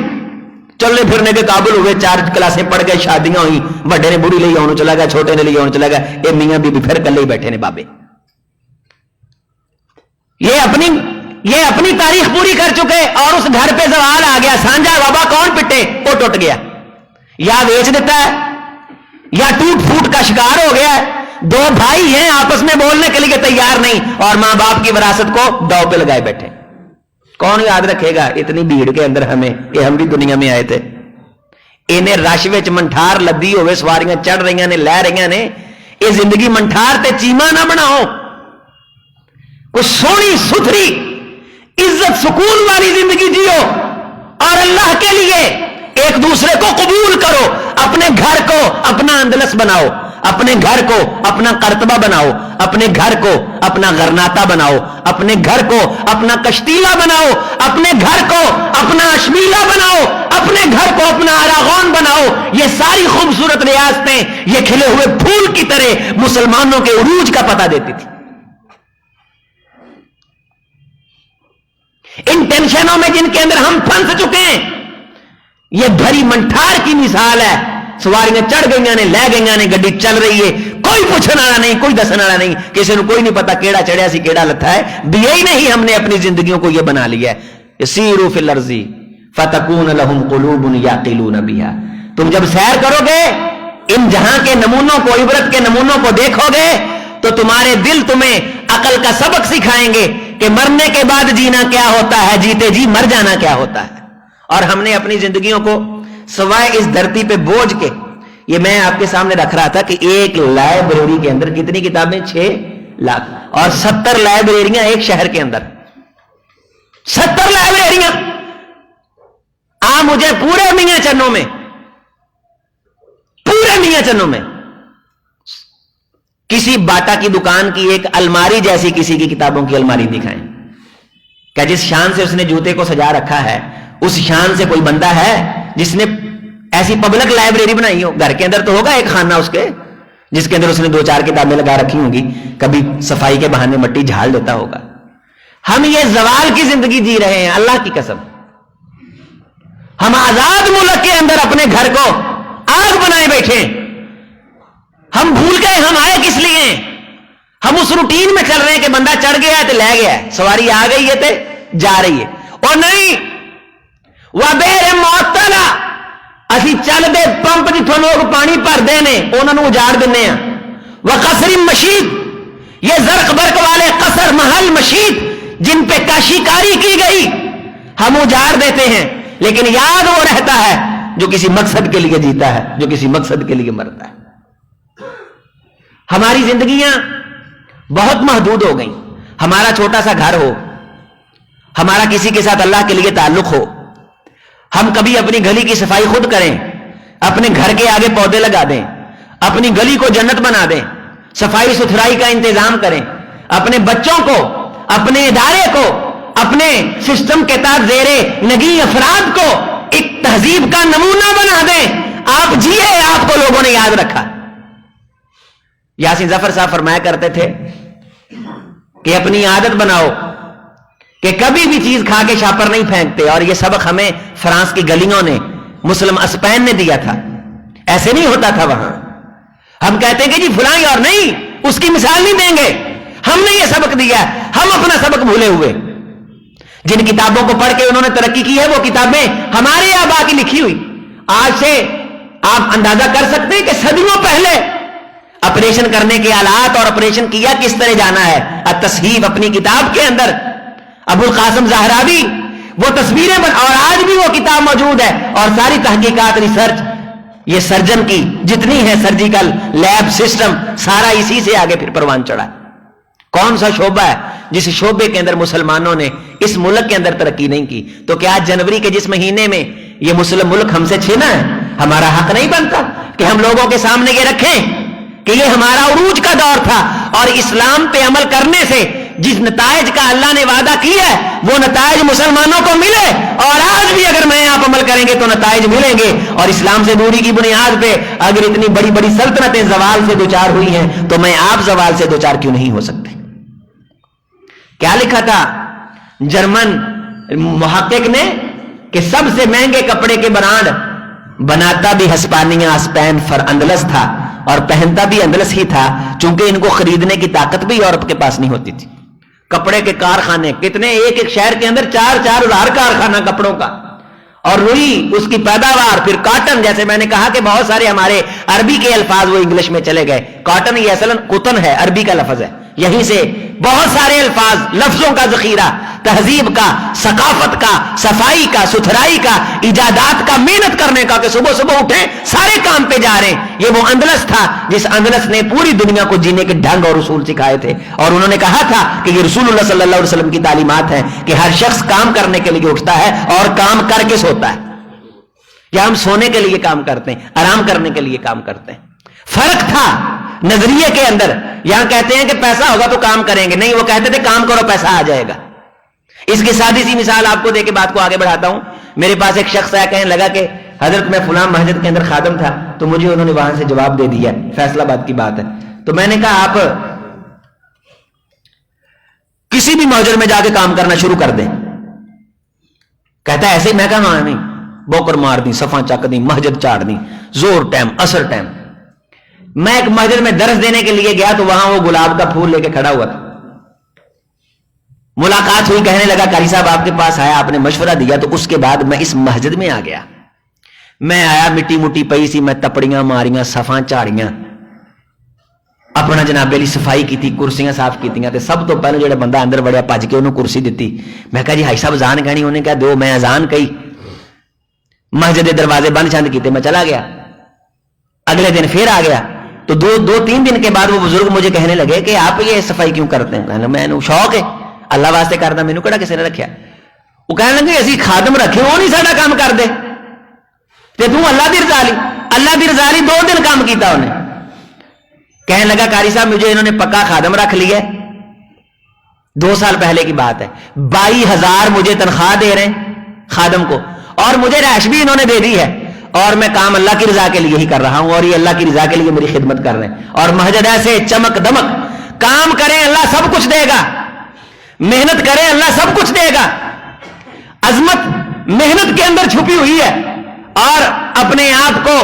चलने फिरने के काबिल हुए, 4 क्लासें पढ़ गए, शादियां हुई, बड़े ने बुढ़ी ले आने चला गया, छोटे ने ले आने चला गया, ये मियां बीबी फिर कल ही बैठे ने बाबे। ये अपनी तारीख पूरी कर चुके, और उस घर पे सवाल आ गया, सांझा बाबा कौन पिटे? वो टूट गया, या बेच देता है या टूट फूट का शिकार हो गया है। 2 भाई हैं, आपस में बोलने के लिए तैयार नहीं, और मां बाप की विरासत को दांव पे लगाए बैठे। कौन याद रखेगा इतनी भीड़ के अंदर हमें, कि हम भी दुनिया में आए थे। इन्हें रश विच मंठार लदी होवे, सवारियां चढ़ रही ने, लै रही ने, ये जिंदगी मंठार ते चीमा ना बनाओ, कुछ सोहनी सुथरी इज्जत सुकून वाली जिंदगी जियो, और अल्लाह के लिए एक दूसरे को कबूल करो। अपने घर को अपना अंदलस बनाओ, अपने घर को अपना करतबा बनाओ, अपने घर को अपना गरनाता बनाओ, अपने घर को अपना कश्तीला बनाओ, अपने घर को अपना अशमीला बनाओ, अपने घर को अपना अरागौन बनाओ। ये सारी खूबसूरत रियासतें ये खिले हुए फूल की तरह मुसलमानों के उरूज का पता देती थी। इन टेंशनों में जिनके अंदर हम फंस चुके हैं, ये भरी मंठार की मिसाल है। सवारियां चढ़ गई ने, लै गई ने, गड्डी चल रही है, कोई पूछने वाला नहीं, कोई दसने वाला नहीं, किसी को कोई नहीं पता केड़ा चढ़िया सी केड़ा लथा है। दिया ही नहीं, हमने अपनी जिंदगियों को यह बना लिया है। सीरू फिल अर्ज़ी फतकून लहुम कुलूबुन याक़िलून बिहा। तुम जब सैर करोगे, इन जहां के नमूनों को, इबरत के नमूनों को देखोगे, तो तुम्हारे दिल तुम्हें अकल का सबक सिखाएंगे कि मरने के बाद जीना क्या होता है, जीते जी मर जाना क्या होता है। और हमने अपनी जिंदगियों को सवाए इस धरती पे बोझ के, ये मैं आपके सामने रख रहा था कि एक लाइब्रेरी के अंदर कितनी किताबें, 6 लाख, और 70 लाइब्रेरियां एक शहर के अंदर, 70 लाइब्रेरियां। मुझे पूरे मियां चन्नों में, पूरे मियां चन्नों में किसी बाटा की दुकान की एक अलमारी जैसी किसी की किताबों की अलमारी दिखाएं। क्या जिस शान से उसने जूते को सजा रखा है, उस शान से कोई बंदा है जिसने ऐसी पब्लिक लाइब्रेरी बनाई हो? घर के अंदर तो होगा एक खाना उसके, जिसके अंदर उसने 2-4 किताबें लगा रखी होंगी, कभी सफाई के बहाने मट्टी झाड़ देता होगा। हम ये जवाल की जिंदगी जी रहे हैं, अल्लाह की कसम। हम आजाद मुल्क के अंदर अपने घर को आग बनाए बैठे। हम भूल गए हम आए किस लिए। हम उस रूटीन में चल रहे हैं कि बंदा चढ़ गया है तो ले गया है, सवारी आ गई है तो जा रही है। और नहीं, वह बेर मुअत्तला, असी चल दे पंप जिथों लोग पानी भरते ने उन्होंने उजाड़ दिने। वह कसरी मशीद, ये जरक बरक वाले कसर महल मशीद जिन पे काशीकारी की गई, हम उजाड़ देते हैं। लेकिन याद वो रहता है जो किसी मकसद के लिए जीता है, जो किसी मकसद के लिए मरता है। हमारी जिंदगियां बहुत महदूद हो गई। हमारा छोटा सा घर हो, हमारा किसी के साथ अल्लाह के लिए ताल्लुक हो, हम कभी अपनी गली की सफाई खुद करें, अपने घर के आगे पौधे लगा दें, अपनी गली को जन्नत बना दें, सफाई सुथराई का इंतजाम करें, अपने बच्चों को, अपने इदारे को, अपने सिस्टम के तहत ज़ेरे नगी अफराद को एक तहजीब का नमूना बना दें। आप जिए, आपको लोगों ने याद रखा। यासीन जफर साहब फरमाया करते थे कि अपनी आदत बनाओ कि कभी भी चीज खा के शापर नहीं फेंकते। और यह सबक हमें फ्रांस की गलियों ने, मुस्लिम स्पेन ने दिया था। ऐसे नहीं होता था वहां। हम कहते हैं कि जी फुलाई और नहीं, उसकी मिसाल नहीं देंगे। हमने यह सबक दिया, हम अपना सबक भूले हुए। जिन किताबों को पढ़ के उन्होंने तरक्की की है, वो किताबें हमारे आबा की लिखी हुई। आज से आप अंदाजा कर सकते हैं कि सदियों पहले ऑपरेशन करने के आलात और ऑपरेशन किया किस तरह जाना है। तस्हीफ अपनी किताब के अंदर अबुल कासिम ज़हरावी वो तस्वीरें और आज भी वो किताब मौजूद है। और सारी तहकीकात, रिसर्च, ये सर्जन की जितनी है, सर्जिकल लैब सिस्टम, सारा इसी से आगे फिर परवान चढ़ा है। कौन सा शोबा है जिस शोबे के अंदर मुसलमानों ने इस मुल्क के अंदर तरक्की नहीं की? तो क्या जनवरी के जिस महीने में ये मुस्लिम मुल्क हमसे छीना है, हमारा हक नहीं बनता कि हम लोगों के सामने ये रखें कि ये हमारा उरूज का दौर था और इस्लाम पे अमल करने से जिस नतायज का अल्लाह ने वादा किया है वो नतायज मुसलमानों को मिले। और आज भी अगर मैं आप अमल करेंगे तो नतायज मिलेंगे। और इस्लाम से दूरी की बुनियाद पे अगर इतनी बड़ी बड़ी सल्तनतें जवाल से दो चार हुई हैं, तो मैं आप जवाल से दो चार क्यों नहीं हो सकते? क्या लिखा था जर्मन मुहक्किक ने कि सबसे महंगे कपड़े के ब्रांड बनाता भी हिस्पानिया, स्पेन, फर अंदलस था और पहनता भी अंदलस ही था, चूंकि इनको खरीदने की ताकत भी यूरोप के पास नहीं होती थी। कपड़े के कारखाने कितने, एक एक शहर के अंदर 4-4 हज़ार कारखाना कपड़ों का। और रुई, उसकी पैदावार, फिर कॉटन, जैसे मैंने कहा कि बहुत सारे हमारे अरबी के अल्फाज वो इंग्लिश में चले गए। कॉटन ये असल कुतन है, अरबी का लफ्ज है। यहीं से बहुत सारे अल्फाज, लफ्जों का जखीरा, तहजीब का, सकाफत का, सफाई का, सुथराई का, इजादात का, मेहनत करने का, कि सुबह सुबह उठे सारे काम पे जा रहे हैं। ये वो अंदलस था जिस अंदलस ने पूरी दुनिया को जीने के ढंग और उसूल सिखाए थे। और उन्होंने कहा था कि ये रसूलुल्लाह सल्लल्लाहु अलैहि वसल्लम की तालीमात है कि हर शख्स काम करने के लिए उठता है और काम करके सोता है। या हम सोने के लिए काम करते हैं, आराम करने के लिए काम करते हैं। फर्क था नजरिए के अंदर। यहां कहते हैं कि पैसा होगा तो काम करेंगे, नहीं, वो कहते थे काम करो पैसा आ जाएगा। इसकी सादी सी मिसाल आपको देके बात को आगे बढ़ाता हूं। मेरे पास एक शख्स आया, कहने लगा कि हजरत मैं फुलां मस्जिद के अंदर खादम था, तो मुझे उन्होंने वहां से जवाब दे दिया, फैसलाबाद की बात है। तो मैंने कहा आप किसी भी मस्जिद में जाके काम करना शुरू कर दें, کہتا ہے ایسے ہی. میں کہا نہیں, بوکر مار دی, صفا چک دی, مسجد چاڑ دی, زور ٹائم اثر ٹائم. میں ایک مسجد میں درس دینے کے لیے گیا تو وہاں وہ گلاب کا پھول لے کے کھڑا ہوا تھا. ملاقات ہوئی, کہنے لگا قاری صاحب آپ کے پاس آیا, آپ نے مشورہ دیا, تو اس کے بعد میں اس مسجد میں آ گیا. میں آیا, مٹی مٹی پئی سی, میں تپڑیاں ماریاں, صفاں چاڑیاں, اپنا جناب علی صفائی کی تھی, کرسیاں صاف کی تھی. سب تو پہلے جڑا بندہ اندر وڑیا بھج کے انہوں کرسی دیتی. میں کہا جی حاج صاحب اذان کہنی, انہیں کہا دو. میں اذان کہی, مسجد کے دروازے بند چند کیتے, میں چلا گیا. اگلے دن پھر آ گیا تو دو تین دن کے بعد وہ بزرگ مجھے کہنے لگے کہ آپ یہ صفائی کیوں کرتے ہیں؟ میں شوق ہے, اللہ واسطے کرنا, مینوں کہڑا کسی نے رکھیا. وہ کہنے لگے اسی خادم رکھے, وہ نہیں سارا کام کر دے تے تو اللہ دی رضا لی. اللہ دی رضا لی 2 دن کام کیتا انہیں. کہنے لگا قاری صاحب مجھے انہوں نے پکا خادم رکھ لیا, 2 سال پہلے کی بات ہے. 22,000 مجھے تنخواہ دے رہے ہیں خادم کو, اور مجھے رہائش بھی انہوں نے دے دی ہے, اور میں کام اللہ کی رضا کے لیے ہی کر رہا ہوں, اور یہ اللہ کی رضا کے لیے میری خدمت کر رہے ہیں. اور مسجد ایسے چمک دمک, کام کریں اللہ سب کچھ دے گا, محنت کریں اللہ سب کچھ دے گا. عظمت محنت کے اندر چھپی ہوئی ہے, اور اپنے آپ کو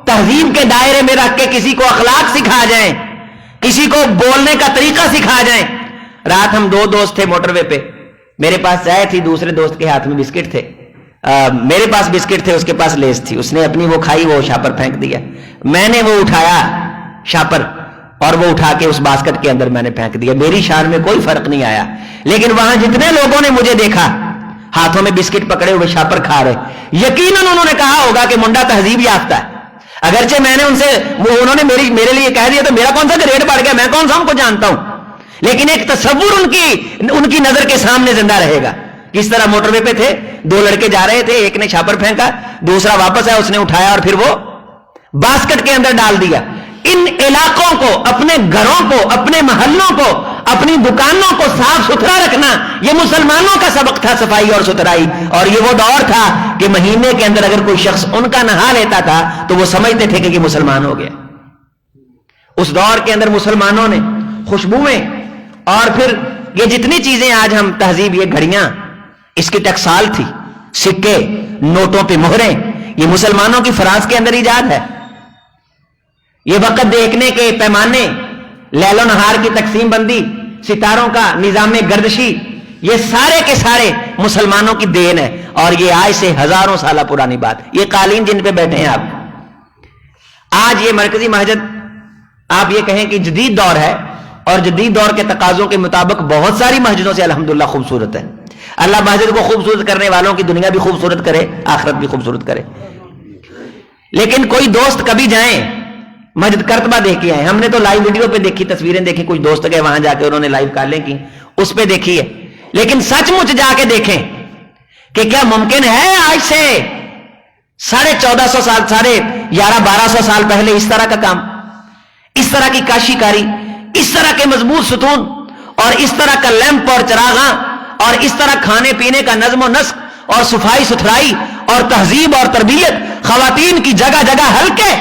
تہذیب کے دائرے میں رکھ کے کسی کو اخلاق سکھا جائیں, کسی کو بولنے کا طریقہ سکھا جائیں. رات ہم 2 دوست تھے موٹر وے پہ, میرے پاس چائے تھی, دوسرے دوست کے ہاتھ میں بسکٹ تھے. میرے پاس بسکٹ تھے, اس کے پاس لیز تھی. اس نے اپنی وہ کھائی, وہ شاپر پھینک دیا. میں نے وہ اٹھایا شاپر, اور وہ اٹھا کے اس باسکٹ کے اندر میں نے پھینک دیا. میری شان میں کوئی فرق نہیں آیا, لیکن وہاں جتنے لوگوں نے مجھے دیکھا ہاتھوں میں بسکٹ پکڑے ہوئے شاپر کھا رہے, یقیناً انہوں نے کہا ہوگا کہ منڈا تہذیب یافتہ ہے. اگرچہ میں نے ان سے, انہوں نے میرے لیے کہہ دیا تو میرا کون سا گریڈ بڑھ گیا, میں کون سا ان کو جانتا ہوں, لیکن ایک تصور ان کی نظر کے سامنے زندہ رہے گا. کس طرح موٹر وے پہ تھے, 2 لڑکے جا رہے تھے, ایک نے شاپر پھینکا, دوسرا واپس آیا, اس نے اٹھایا اور پھر وہ باسکٹ کے اندر ڈال دیا. ان علاقوں کو, اپنے گھروں کو, اپنے محلوں کو, اپنی دکانوں کو صاف ستھرا رکھنا یہ مسلمانوں کا سبق تھا, صفائی اور ستھرائی. اور یہ وہ دور تھا کہ مہینے کے اندر اگر کوئی شخص ان کا نہا لیتا تھا تو وہ سمجھتے تھے کہ یہ مسلمان ہو گیا. اس دور کے اندر مسلمانوں نے خوشبوئیں, اور پھر یہ جتنی چیزیں آج ہم تہذیب, یہ گھڑیاں اس کی ٹکسال تھی, سکے, نوٹوں پہ مہریں, یہ مسلمانوں کی فرانس کے اندر ایجاد ہے. یہ وقت دیکھنے کے پیمانے, لیل و نہار کی تقسیم بندی, ستاروں کا نظام گردشی, یہ سارے کے سارے مسلمانوں کی دین ہے. اور یہ آج سے ہزاروں سالہ پرانی بات. یہ قالین جن پہ بیٹھے ہیں آپ, آج یہ مرکزی مسجد آپ یہ کہیں کہ جدید دور ہے, اور جدید دور کے تقاضوں کے مطابق بہت ساری مسجدوں سے الحمدللہ خوبصورت ہے. اللہ مسجد کو خوبصورت کرنے والوں کی دنیا بھی خوبصورت کرے, آخرت بھی خوبصورت کرے. لیکن کوئی دوست کبھی جائیں مسجد کرتبہ دیکھ کے آئے. ہم نے تو لائیو ویڈیو پہ دیکھی, تصویریں دیکھی, کچھ دوست گئے وہاں جا کے انہوں نے لائیو کالیں کی, اس پہ دیکھی ہے. لیکن سچ مچ جا کے دیکھیں کہ کیا ممکن ہے آج سے 1450 سال, 1100-1200 سال پہلے اس طرح کا کام, اس طرح کی کاشی کاری, اس طرح کے مضبوط ستون, اور اس طرح کا لیمپ اور چراغاں, اور اس طرح کھانے پینے کا نظم و نسق, اور صفائی ستھرائی, اور تہذیب اور تربیت, خواتین کی جگہ جگہ حلقے,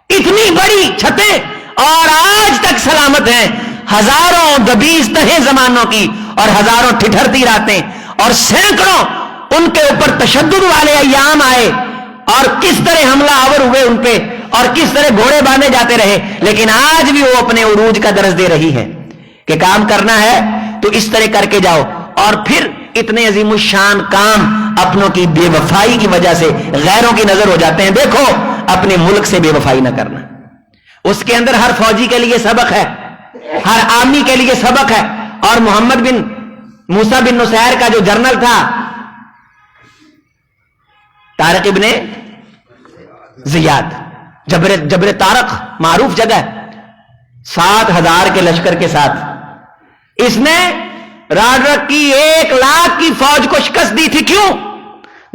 اتنی بڑی چھتیں, اور آج تک سلامت ہیں. ہزاروں دبیز تہیں زمانوں کی, اور ہزاروں ٹھٹھرتی راتیں, اور سینکڑوں ان کے اوپر تشدد والے ایام آئے, اور کس طرح حملہ آور ہوئے ان پہ, اور کس طرح گھوڑے باندھے جاتے رہے. لیکن آج بھی وہ اپنے عروج کا درس دے رہی ہے کہ کام کرنا ہے تو اس طرح کر کے جاؤ. اور پھر اتنے عظیم الشان کام اپنوں کی بے وفائی کی وجہ سے غیروں کی نظر ہو جاتے ہیں. دیکھو اپنے ملک سے بے وفائی نہ کرنا. اس کے اندر ہر فوجی کے لیے سبق ہے, ہر آرمی کے لیے سبق ہے. اور محمد بن موسیٰ بن نصیر کا جو جنرل تھا, طارق ابن زیاد, جبر طارق معروف جگہ, 7,000 کے لشکر کے ساتھ اس نے راڈرک کی 1,00,000 کی فوج کو شکست دی تھی. کیوں؟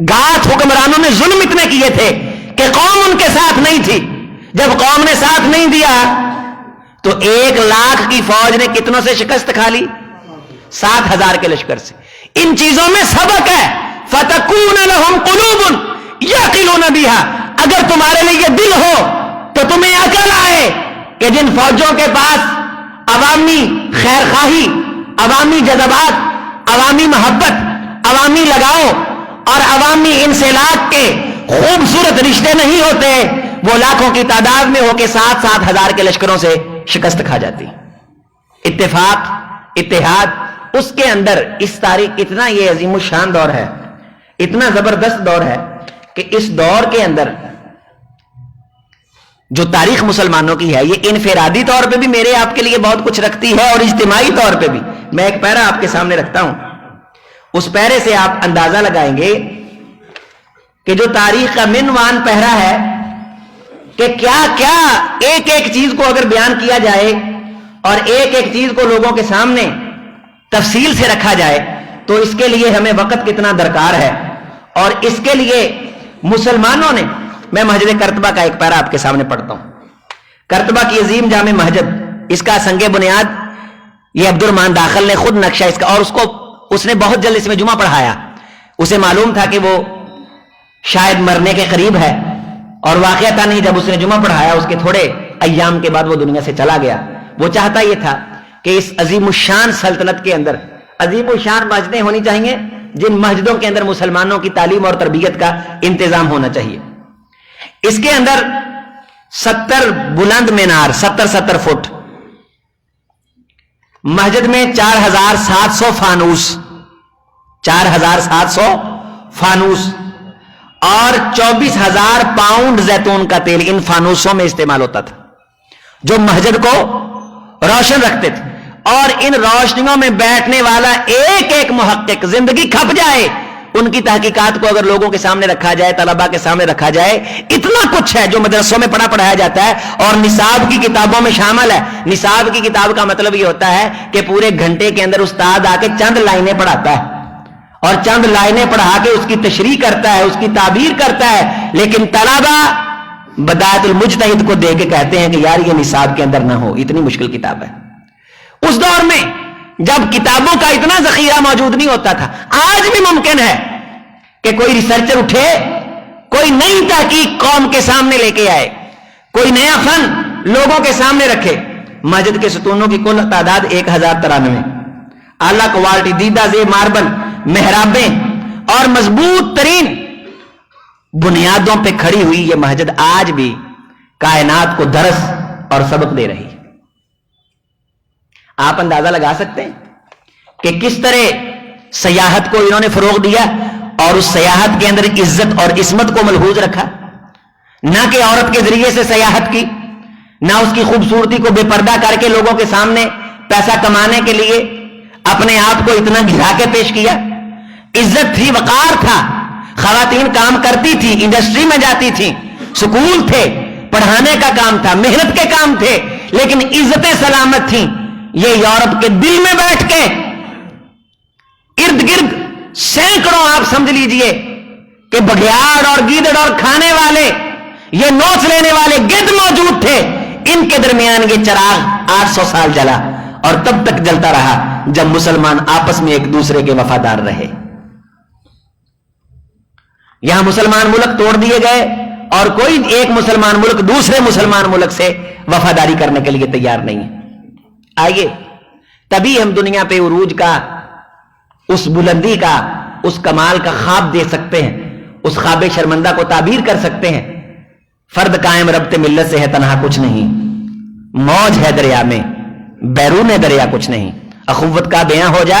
گاتھ حکمرانوں نے ظلم اتنے کیے تھے کہ قوم ان کے ساتھ نہیں تھی. جب قوم نے ساتھ نہیں دیا تو 1,00,000 کی فوج نے کتنوں سے شکست کھا لی؟ 7,000 کے لشکر سے. ان چیزوں میں سبق ہے. فَتَكُونَ لَهُمْ قُلُوبٌ يَعْقِلُونَ بِهَا, اگر تمہارے لیے یہ دل ہو تو تمہیں عقل آئے کہ جن فوجوں کے پاس عوامی خیر خواہی, عوامی جذبات, عوامی محبت, عوامی لگاؤ اور عوامی انسلاک کے خوبصورت رشتے نہیں ہوتے، وہ لاکھوں کی تعداد میں ہو کے 7,000 کے لشکروں سے شکست کھا جاتی۔ اتفاق، اتحاد، اس کے اندر اس تاریخ اتنا یہ عظیم الشان دور ہے، اتنا زبردست دور ہے کہ اس دور کے اندر جو تاریخ مسلمانوں کی ہے یہ انفرادی طور پہ بھی میرے آپ کے لیے بہت کچھ رکھتی ہے اور اجتماعی طور پہ بھی۔ میں ایک پیرا آپ کے سامنے رکھتا ہوں، اس پیرے سے آپ اندازہ لگائیں گے کہ جو تاریخ کا عنوان پہرا ہے کہ کیا کیا ایک ایک چیز کو اگر بیان کیا جائے اور ایک ایک چیز کو لوگوں کے سامنے تفصیل سے رکھا جائے تو اس کے لیے ہمیں وقت کتنا درکار ہے۔ اور اس کے لیے مسلمانوں نے، میں مسجد کرتبہ کا ایک پیرا آپ کے سامنے پڑھتا ہوں، کرتبہ کی عظیم جامع مسجد، اس کا سنگ بنیاد یہ عبد الرحمان داخل نے خود نقشہ اس کا، اور اس نے بہت جلد اس میں جمعہ پڑھایا۔ اسے معلوم تھا کہ وہ شاید مرنے کے قریب ہے، اور واقعہ نہیں، جب اس نے جمعہ پڑھایا اس کے تھوڑے ایام کے بعد وہ دنیا سے چلا گیا۔ وہ چاہتا یہ تھا کہ اس عظیم الشان سلطنت کے اندر عظیم الشان مسجدیں ہونی چاہیے جن مسجدوں کے اندر مسلمانوں کی تعلیم اور تربیت کا انتظام ہونا چاہیے۔ اس کے اندر 70 بلند مینار، 70 فٹ، مسجد میں 4,700 فانوس، 4,700 فانوس، اور 24,000 پاؤنڈ زیتون کا تیل ان فانوسوں میں استعمال ہوتا تھا جو مسجد کو روشن رکھتے تھے۔ اور ان روشنیوں میں بیٹھنے والا ایک ایک محقق زندگی کھپ جائے، ان کی تحقیقات کو اگر لوگوں کے سامنے رکھا جائے، طلباء کے سامنے رکھا جائے، اتنا کچھ ہے جو مدرسوں میں پڑھایا جاتا ہے اور نصاب کی کتابوں میں شامل ہے۔ نصاب کی کتاب کا مطلب یہ ہوتا ہے کہ پورے گھنٹے کے اندر استاد آ کے چند لائنیں پڑھاتا ہے اور چند لائنیں پڑھا کے اس کی تشریح کرتا ہے، اس کی تعبیر کرتا ہے، لیکن طلباء بدایت المجتہد کو دے کے کہتے ہیں کہ یار یہ نصاب کے اندر نہ ہو، اتنی مشکل کتاب ہے۔ اس دور میں جب کتابوں کا اتنا ذخیرہ موجود نہیں ہوتا تھا، آج بھی ممکن ہے کہ کوئی ریسرچر اٹھے، کوئی نئی تحقیق قوم کے سامنے لے کے آئے، کوئی نیا فن لوگوں کے سامنے رکھے۔ مسجد کے ستونوں کی کل تعداد 1093، اعلیٰ کوالٹی دیدہ زیب ماربل محرابیں اور مضبوط ترین بنیادوں پہ کھڑی ہوئی یہ مسجد آج بھی کائنات کو درس اور سبق دے رہی ہے۔ آپ اندازہ لگا سکتے ہیں کہ کس طرح سیاحت کو انہوں نے فروغ دیا اور اس سیاحت کے اندر عزت اور عصمت کو ملحوظ رکھا، نہ کہ عورت کے ذریعے سے سیاحت کی، نہ اس کی خوبصورتی کو بے پردہ کر کے لوگوں کے سامنے پیسہ کمانے کے لیے اپنے آپ کو اتنا گھرا کے پیش کیا۔ عزت تھی، وقار تھا، خواتین کام کرتی تھی، انڈسٹری میں جاتی تھی، سکول تھے، پڑھانے کا کام تھا، محنت کے کام تھے، لیکن عزتیں سلامت تھیں۔ یہ یورپ کے دل میں بیٹھ کے ارد گرد سینکڑوں آپ سمجھ لیجئے کہ بگیاڑ اور گیدڑ اور کھانے والے، یہ نوچ لینے والے گدھ موجود تھے۔ ان کے درمیان یہ چراغ 800 سال جلا اور تب تک جلتا رہا جب مسلمان آپس میں ایک دوسرے کے وفادار رہے۔ یہاں مسلمان ملک توڑ دیے گئے اور کوئی ایک مسلمان ملک دوسرے مسلمان ملک سے وفاداری کرنے کے لیے تیار نہیں ہے۔ آئیے تبھی ہم دنیا پہ عروج کا، اس بلندی کا، اس کمال کا خواب دے سکتے ہیں، اس خواب شرمندہ کو تعبیر کر سکتے ہیں۔ فرد قائم ربط ملت سے ہے تنہا کچھ نہیں، موج ہے دریا میں بیرون دریا کچھ نہیں، اخوت کا بیاں ہو جا،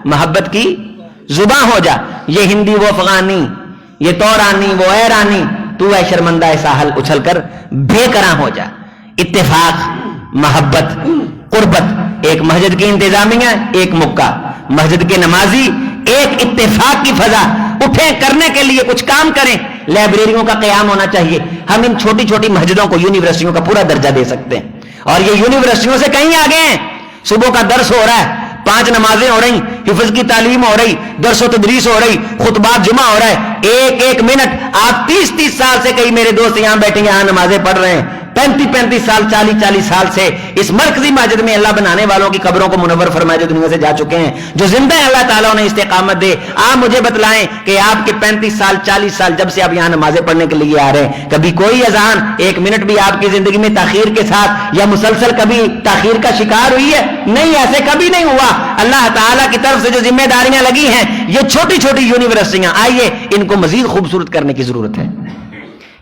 محبت کی زباں ہو جا، یہ ہندی وہ افغانی، یہ تورانی وہ ایرانی، تو اے شرمندہ ساحل اچھل کر بے کراں ہو جا۔ اتفاق، محبت، قربت، ایک مسجد کی انتظامیہ، ایک مکہ، مسجد کے نمازی، ایک اتفاق کی فضا، اٹھیں کرنے کے لیے کچھ کام کریں۔ لائبریریوں کا قیام ہونا چاہیے۔ ہم ان چھوٹی چھوٹی مسجدوں کو یونیورسٹیوں کا پورا درجہ دے سکتے ہیں، اور یہ یونیورسٹیوں سے کہیں آگے ہیں۔ صبح کا درس ہو رہا ہے، 5 نمازیں ہو رہی، حفظ کی تعلیم ہو رہی، درس و تدریس ہو رہی، خطبات جمعہ ہو رہا ہے۔ ایک ایک منٹ آپ 30 سال سے کئی میرے دوست یہاں بیٹھے یہاں نمازیں پڑھ رہے ہیں، 35 साल 40 साल से इस मरकजी मस्जिद में अल्लाह बनाने वालों की कब्रों को मुनव्वर फरमाए जो दुनिया से जा चुके हैं, जो जिंदा है, अल्लाह ताला उन्हें इस्तिकामत दे। आप मुझे बतलाएं कि आपके 35 साल 40 साल जब से आप यहाँ नमाजें पढ़ने के लिए आ रहे हैं, कभी कोई अजान 1 मिनट भी आपकी जिंदगी में ताखीर के साथ या मुसलसल कभी ताखीर का शिकार हुई है? नहीं, ऐसे कभी नहीं हुआ। अल्लाह ताला की तरफ से जो जिम्मेदारियां लगी हैं, ये छोटी छोटी यूनिवर्सिटियां, आइए इनको मजीद खूबसूरत करने की जरूरत है।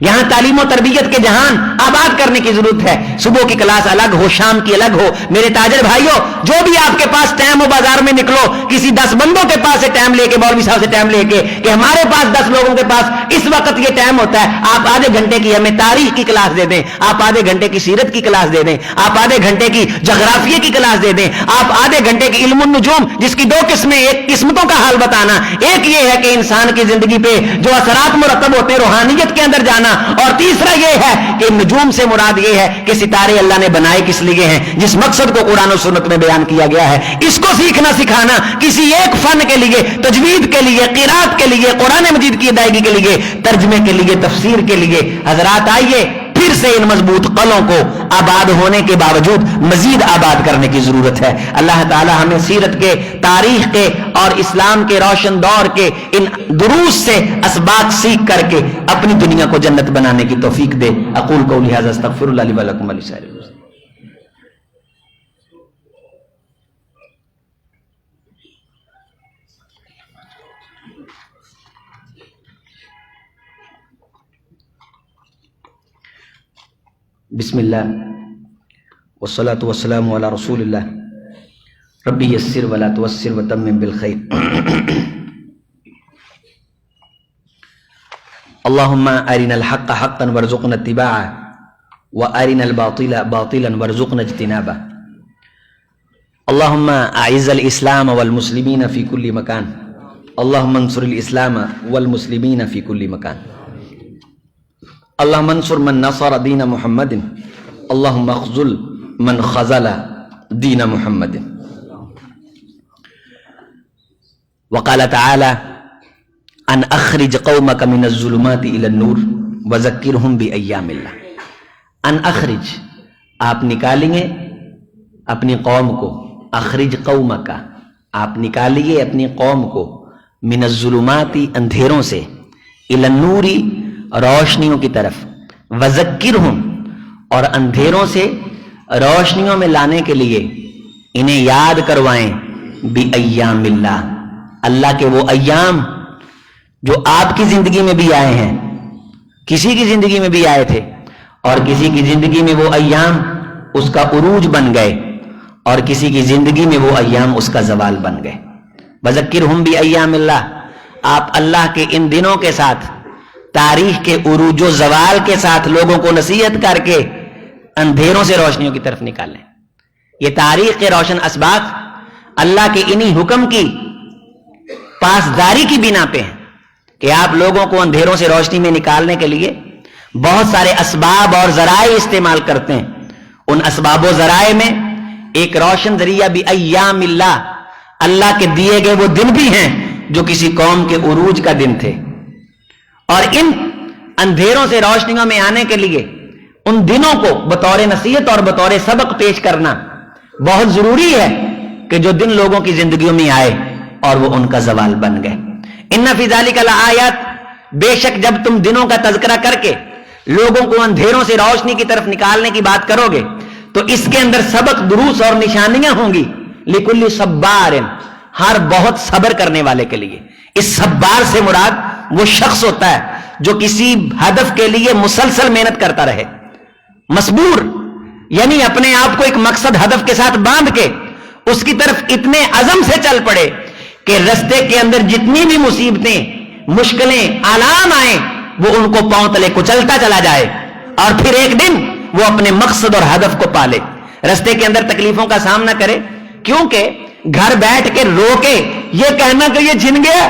यहां तालीम और तरबियत के जहान आबाद करने की जरूरत है। सुबह की क्लास अलग हो, शाम की अलग हो। मेरे ताजर भाइयों, जो भी आपके पास टाइम हो, बाजार में निकलो, किसी 10 बंदों के पास से टाइम लेके, मौलवी साहब से टाइम लेके कि हमारे पास 10 लोगों के पास इस वक्त ये टाइम होता है, आप आधे घंटे की हमें तारीख की क्लास दे दें, आप आधे घंटे की सीरत की क्लास दे दें, आप आधे घंटे की जोग्राफिया की क्लास दे दें, आप आधे घंटे की इल्मुन नुजूम, जिसकी 2 किस्में, एक किस्मतों का हाल बताना, एक ये है कि इंसान की जिंदगी पे जो असरात मुरतब होते हैं, रूहानियत के अंदर जाना, और तीसरा ये है कि नजूम से मुराद ये है कि सितारे अल्लाह ने बनाए किस लिए हैं, जिस मकसद को कुरान और सुन्नत में बयान किया गया है, इसको सीखना सिखाना किसी एक फन के लिए, तजवीद के लिए, क़िराअत के लिए, कुरान मजीद की अदायगी के लिए, तर्जमे के लिए, तफसीर के लिए। हजरात आइए, फिर से इन मजबूत कलों को आबाद होने के बावजूद मजीद आबाद करने की जरूरत है। अल्लाह ताला हमें सीरत के, तारीख के और इस्लाम के रोशन दौर के इन दुरूस से असबाक सीख करके अपनी दुनिया को जन्नत बनाने की तौफीक दे। अक़ूल क़ौली हाज़ा अस्तग़फ़िरुल्लाह ली व लकुम व लिसाइरिल मुस्लिमीन। बिस्मिल्लाह वस्सलातु वस्सलामु अला रसूलिल्लाह रब्बी यस्सिर वला तुअस्सिर व तम्मिम बिल खैर। अल्लाहुम्मा अरिनल हक़्क़ हक़्क़न वरज़ुक़ना इत्तिबाअह व अरिनल बातिला बातिलन वरज़ुक़ना इज्तिनाबह। अल्लाहुम्मा अइज़्ज़िल इस्लाम वल मुस्लिमीन फ़ी कुल्लि मकान। अल्लाहुम्मा अंसुरिल इस्लाम वल मुस्लिमीन फ़ी कुल्लि मकान। अल्लाहुम्मा अंसुर मन नसर दीन मुहम्मदिन। अल्लाहुम्मा ख़ज़ुल मन ख़ज़ला दीन मुहम्मदिन। वक़ाल तआला अन अख़रिज क़ौमक मिनज़्ज़ुलुमाति इलन-नूर व ज़क्किरहुम बिअय्यामिल्लाह। अन अख़रिज, आप निकालेंगे अपनी कौम को, अख़रिज क़ौमक, आप निकालिए अपनी कौम को, मिनज़्ज़ुलुमाति, अंधेरों से, इलन-नूरी, रोशनियों की तरफ, व ज़क्किरहुम, और अंधेरों से रोशनियों में लाने के लिए इन्हें याद करवाएं, बिअय्यामिल्लाह, अल्लाह के वो अय्याम जो आपकी जिंदगी में भी आए हैं, किसी की जिंदगी में भी आए थे, और किसी की जिंदगी में वो अय्याम उसका उरूज बन गए, और किसी की जिंदगी में वो अय्याम उसका जवाल बन गए। वज़क्किरहुम बिअय्यामिल्लाह, आप अल्लाह के इन दिनों के साथ, तारीख के उरूज व जवाल के साथ लोगों को नसीहत करके अंधेरों से रोशनियों की तरफ निकालें। ये तारीख के रोशन असबाब अल्लाह के इन्हीं हुक्म की पासदारी की बिना पे हैं कि आप लोगों को अंधेरों से रोशनी में निकालने के लिए बहुत सारे असबाब और जराए इस्तेमाल करते हैं। उन असबाब और जराए में एक रोशन जरिया भी अय्यामिल्लाह, अल्लाह के दिए गए वो दिन भी हैं जो किसी कौम के उरूज का दिन थे। और इन अंधेरों से रोशनियों में आने के लिए उन दिनों को बतौर नसीहत और बतौर सबक पेश करना बहुत जरूरी है कि जो दिन लोगों की जिंदगियों में आए और वो उनका जवाल बन गए। इन्ना फी ज़ालिका लआयात, बेशक जब तुम दिनों का तज़किरा करके लोगों को अंधेरों से रोशनी की तरफ निकालने की बात करोगे तो इसके अंदर सबक, दुरूस और निशानियां होंगी। लिकुल्ली सब्बारिन, हर बहुत सब्र करने वाले के लिए। इस सब्बार से मुराद वो शख्स होता है जो किसी हदफ के लिए मुसलसल मेहनत करता रहे। मसबूर यानी अपने आप को एक मकसद, हदफ के साथ बांध के उसकी तरफ इतने अज़म से चल पड़े कि रास्ते के अंदर जितनी भी मुसीबतें, मुश्किलें, आलाम आए वो उनको पांव तले कुचलता चला जाए और फिर एक दिन वो अपने मकसद और हदफ को पाले। रास्ते के अंदर तकलीफों का सामना करे, क्योंकि घर बैठ के रो के ये कहना कि ये छिन गया,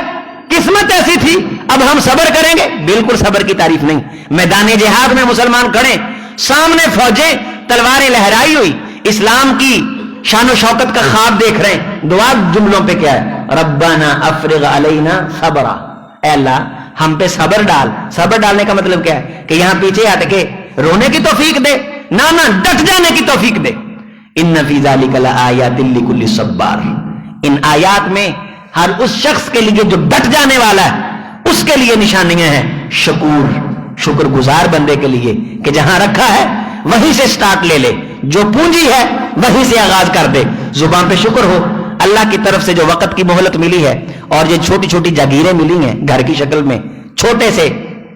किस्मत ऐसी थी, अब हम सब्र करेंगे, बिल्कुल सब्र की तारीफ नहीं। मैदान जिहाद में मुसलमान खड़े, सामने फौजें, तलवारें लहराई हुई, इस्लाम की शान शौकत का ख्वाब देख रहे हैं। दुआ जुमलों पे क्या है? रब्बाना अफ्रिग अलैना सबरा, ऐ अल्लाह हम पे सब्र डाल। सब्र डालने का मतलब क्या है? कि यहां पीछे हट के रोने की तौफीक दे। نہ ڈٹ جانے کی توفیق دے. ان فی ذلک لآیات لکل صبار، ان آیات میں ہر اس شخص کے لیے جو ڈٹ جانے والا ہے اس کے لیے نشانیاں ہیں. شکر گزار بندے کے لیے کہ جہاں رکھا ہے وہیں سے سٹارٹ لے لے، جو پونجی ہے وہیں سے آغاز کر دے. زبان پہ شکر ہو اللہ کی طرف سے جو وقت کی مہلت ملی ہے اور یہ چھوٹی چھوٹی جاگیریں ملی ہیں گھر کی شکل میں، چھوٹے سے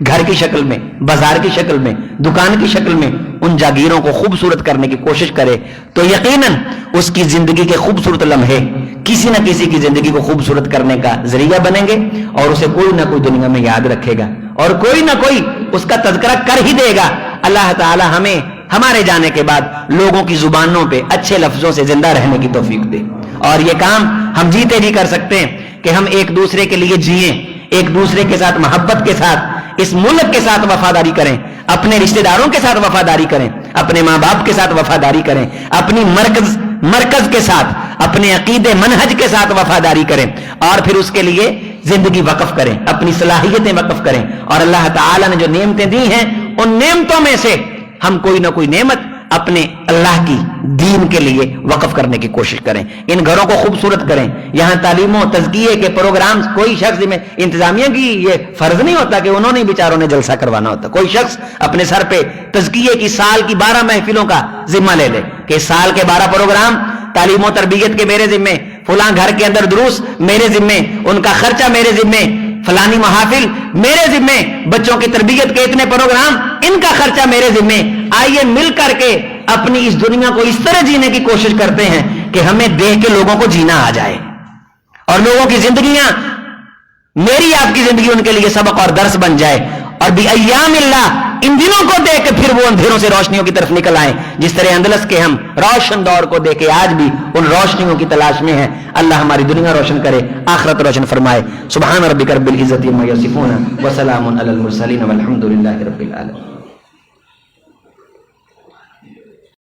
گھر کی شکل میں، بازار کی شکل میں، دکان کی شکل میں، ان جاگیروں کو خوبصورت کرنے کی کوشش کرے تو یقیناً اس کی زندگی کے خوبصورت لمحے کسی نہ کسی کی زندگی کو خوبصورت کرنے کا ذریعہ بنیں گے اور اسے کوئی نہ کوئی دنیا میں یاد رکھے گا اور کوئی نہ کوئی اس کا تذکرہ کر ہی دے گا. اللہ تعالی ہمیں ہمارے جانے کے بعد لوگوں کی زبانوں پہ اچھے لفظوں سے زندہ رہنے کی توفیق دے. اور یہ کام ہم جیتے جی کر سکتے ہیں کہ ہم ایک دوسرے کے لیے جئیں، ایک دوسرے کے ساتھ محبت کے ساتھ، اس ملک کے ساتھ وفاداری کریں، اپنے رشتہ داروں کے ساتھ وفاداری کریں، اپنے ماں باپ کے ساتھ وفاداری کریں، اپنی مرکز کے ساتھ، اپنے عقیدے منہج کے ساتھ وفاداری کریں اور پھر اس کے لیے زندگی وقف کریں، اپنی صلاحیتیں وقف کریں. اور اللہ تعالی نے جو نعمتیں دی ہیں ان نعمتوں میں سے ہم کوئی نہ کوئی نعمت اپنے اللہ کی دین کے لیے وقف کرنے کی کوشش کریں. ان گھروں کو خوبصورت کریں. یہاں تعلیم و تزکیے کے پروگرامز کوئی شخص میں انتظامیہ کی یہ فرض نہیں ہوتا کہ انہوں نے بیچاروں نے جلسہ کروانا ہوتا. کوئی شخص اپنے سر پہ تزکیے کی سال کی 12 محفلوں کا ذمہ لے لے کہ سال کے 12 پروگرام تعلیم و تربیت کے میرے ذمے، فلاں گھر کے اندر دروس میرے ذمے، ان کا خرچہ میرے ذمے، فلانی محافل میرے ذمے، بچوں کی تربیت کے اتنے پروگرام ان کا خرچہ میرے ذمے. آئیے مل کر کے اپنی اس دنیا کو اس طرح جینے کی کوشش کرتے ہیں کہ ہمیں دیکھ کے لوگوں کو جینا آ جائے اور لوگوں کی زندگیاں میری آپ کی زندگی ان کے لیے سبق اور درس بن جائے. اور بِأَيَّامِ اللَّهِ ان دنوں کو دیکھ کے پھر وہ اندھیروں سے روشنیوں کی طرف نکل آئیں جس طرح اندلس کے ہم روشن دور کو دیکھے آج بھی ان روشنیوں کی تلاش میں ہیں. اللہ ہماری دنیا روشن کرے، آخرت روشن فرمائے. سبحان ربک رب العزت عما یصفون وسلام علی المرسلین والحمد للہ رب العالمین.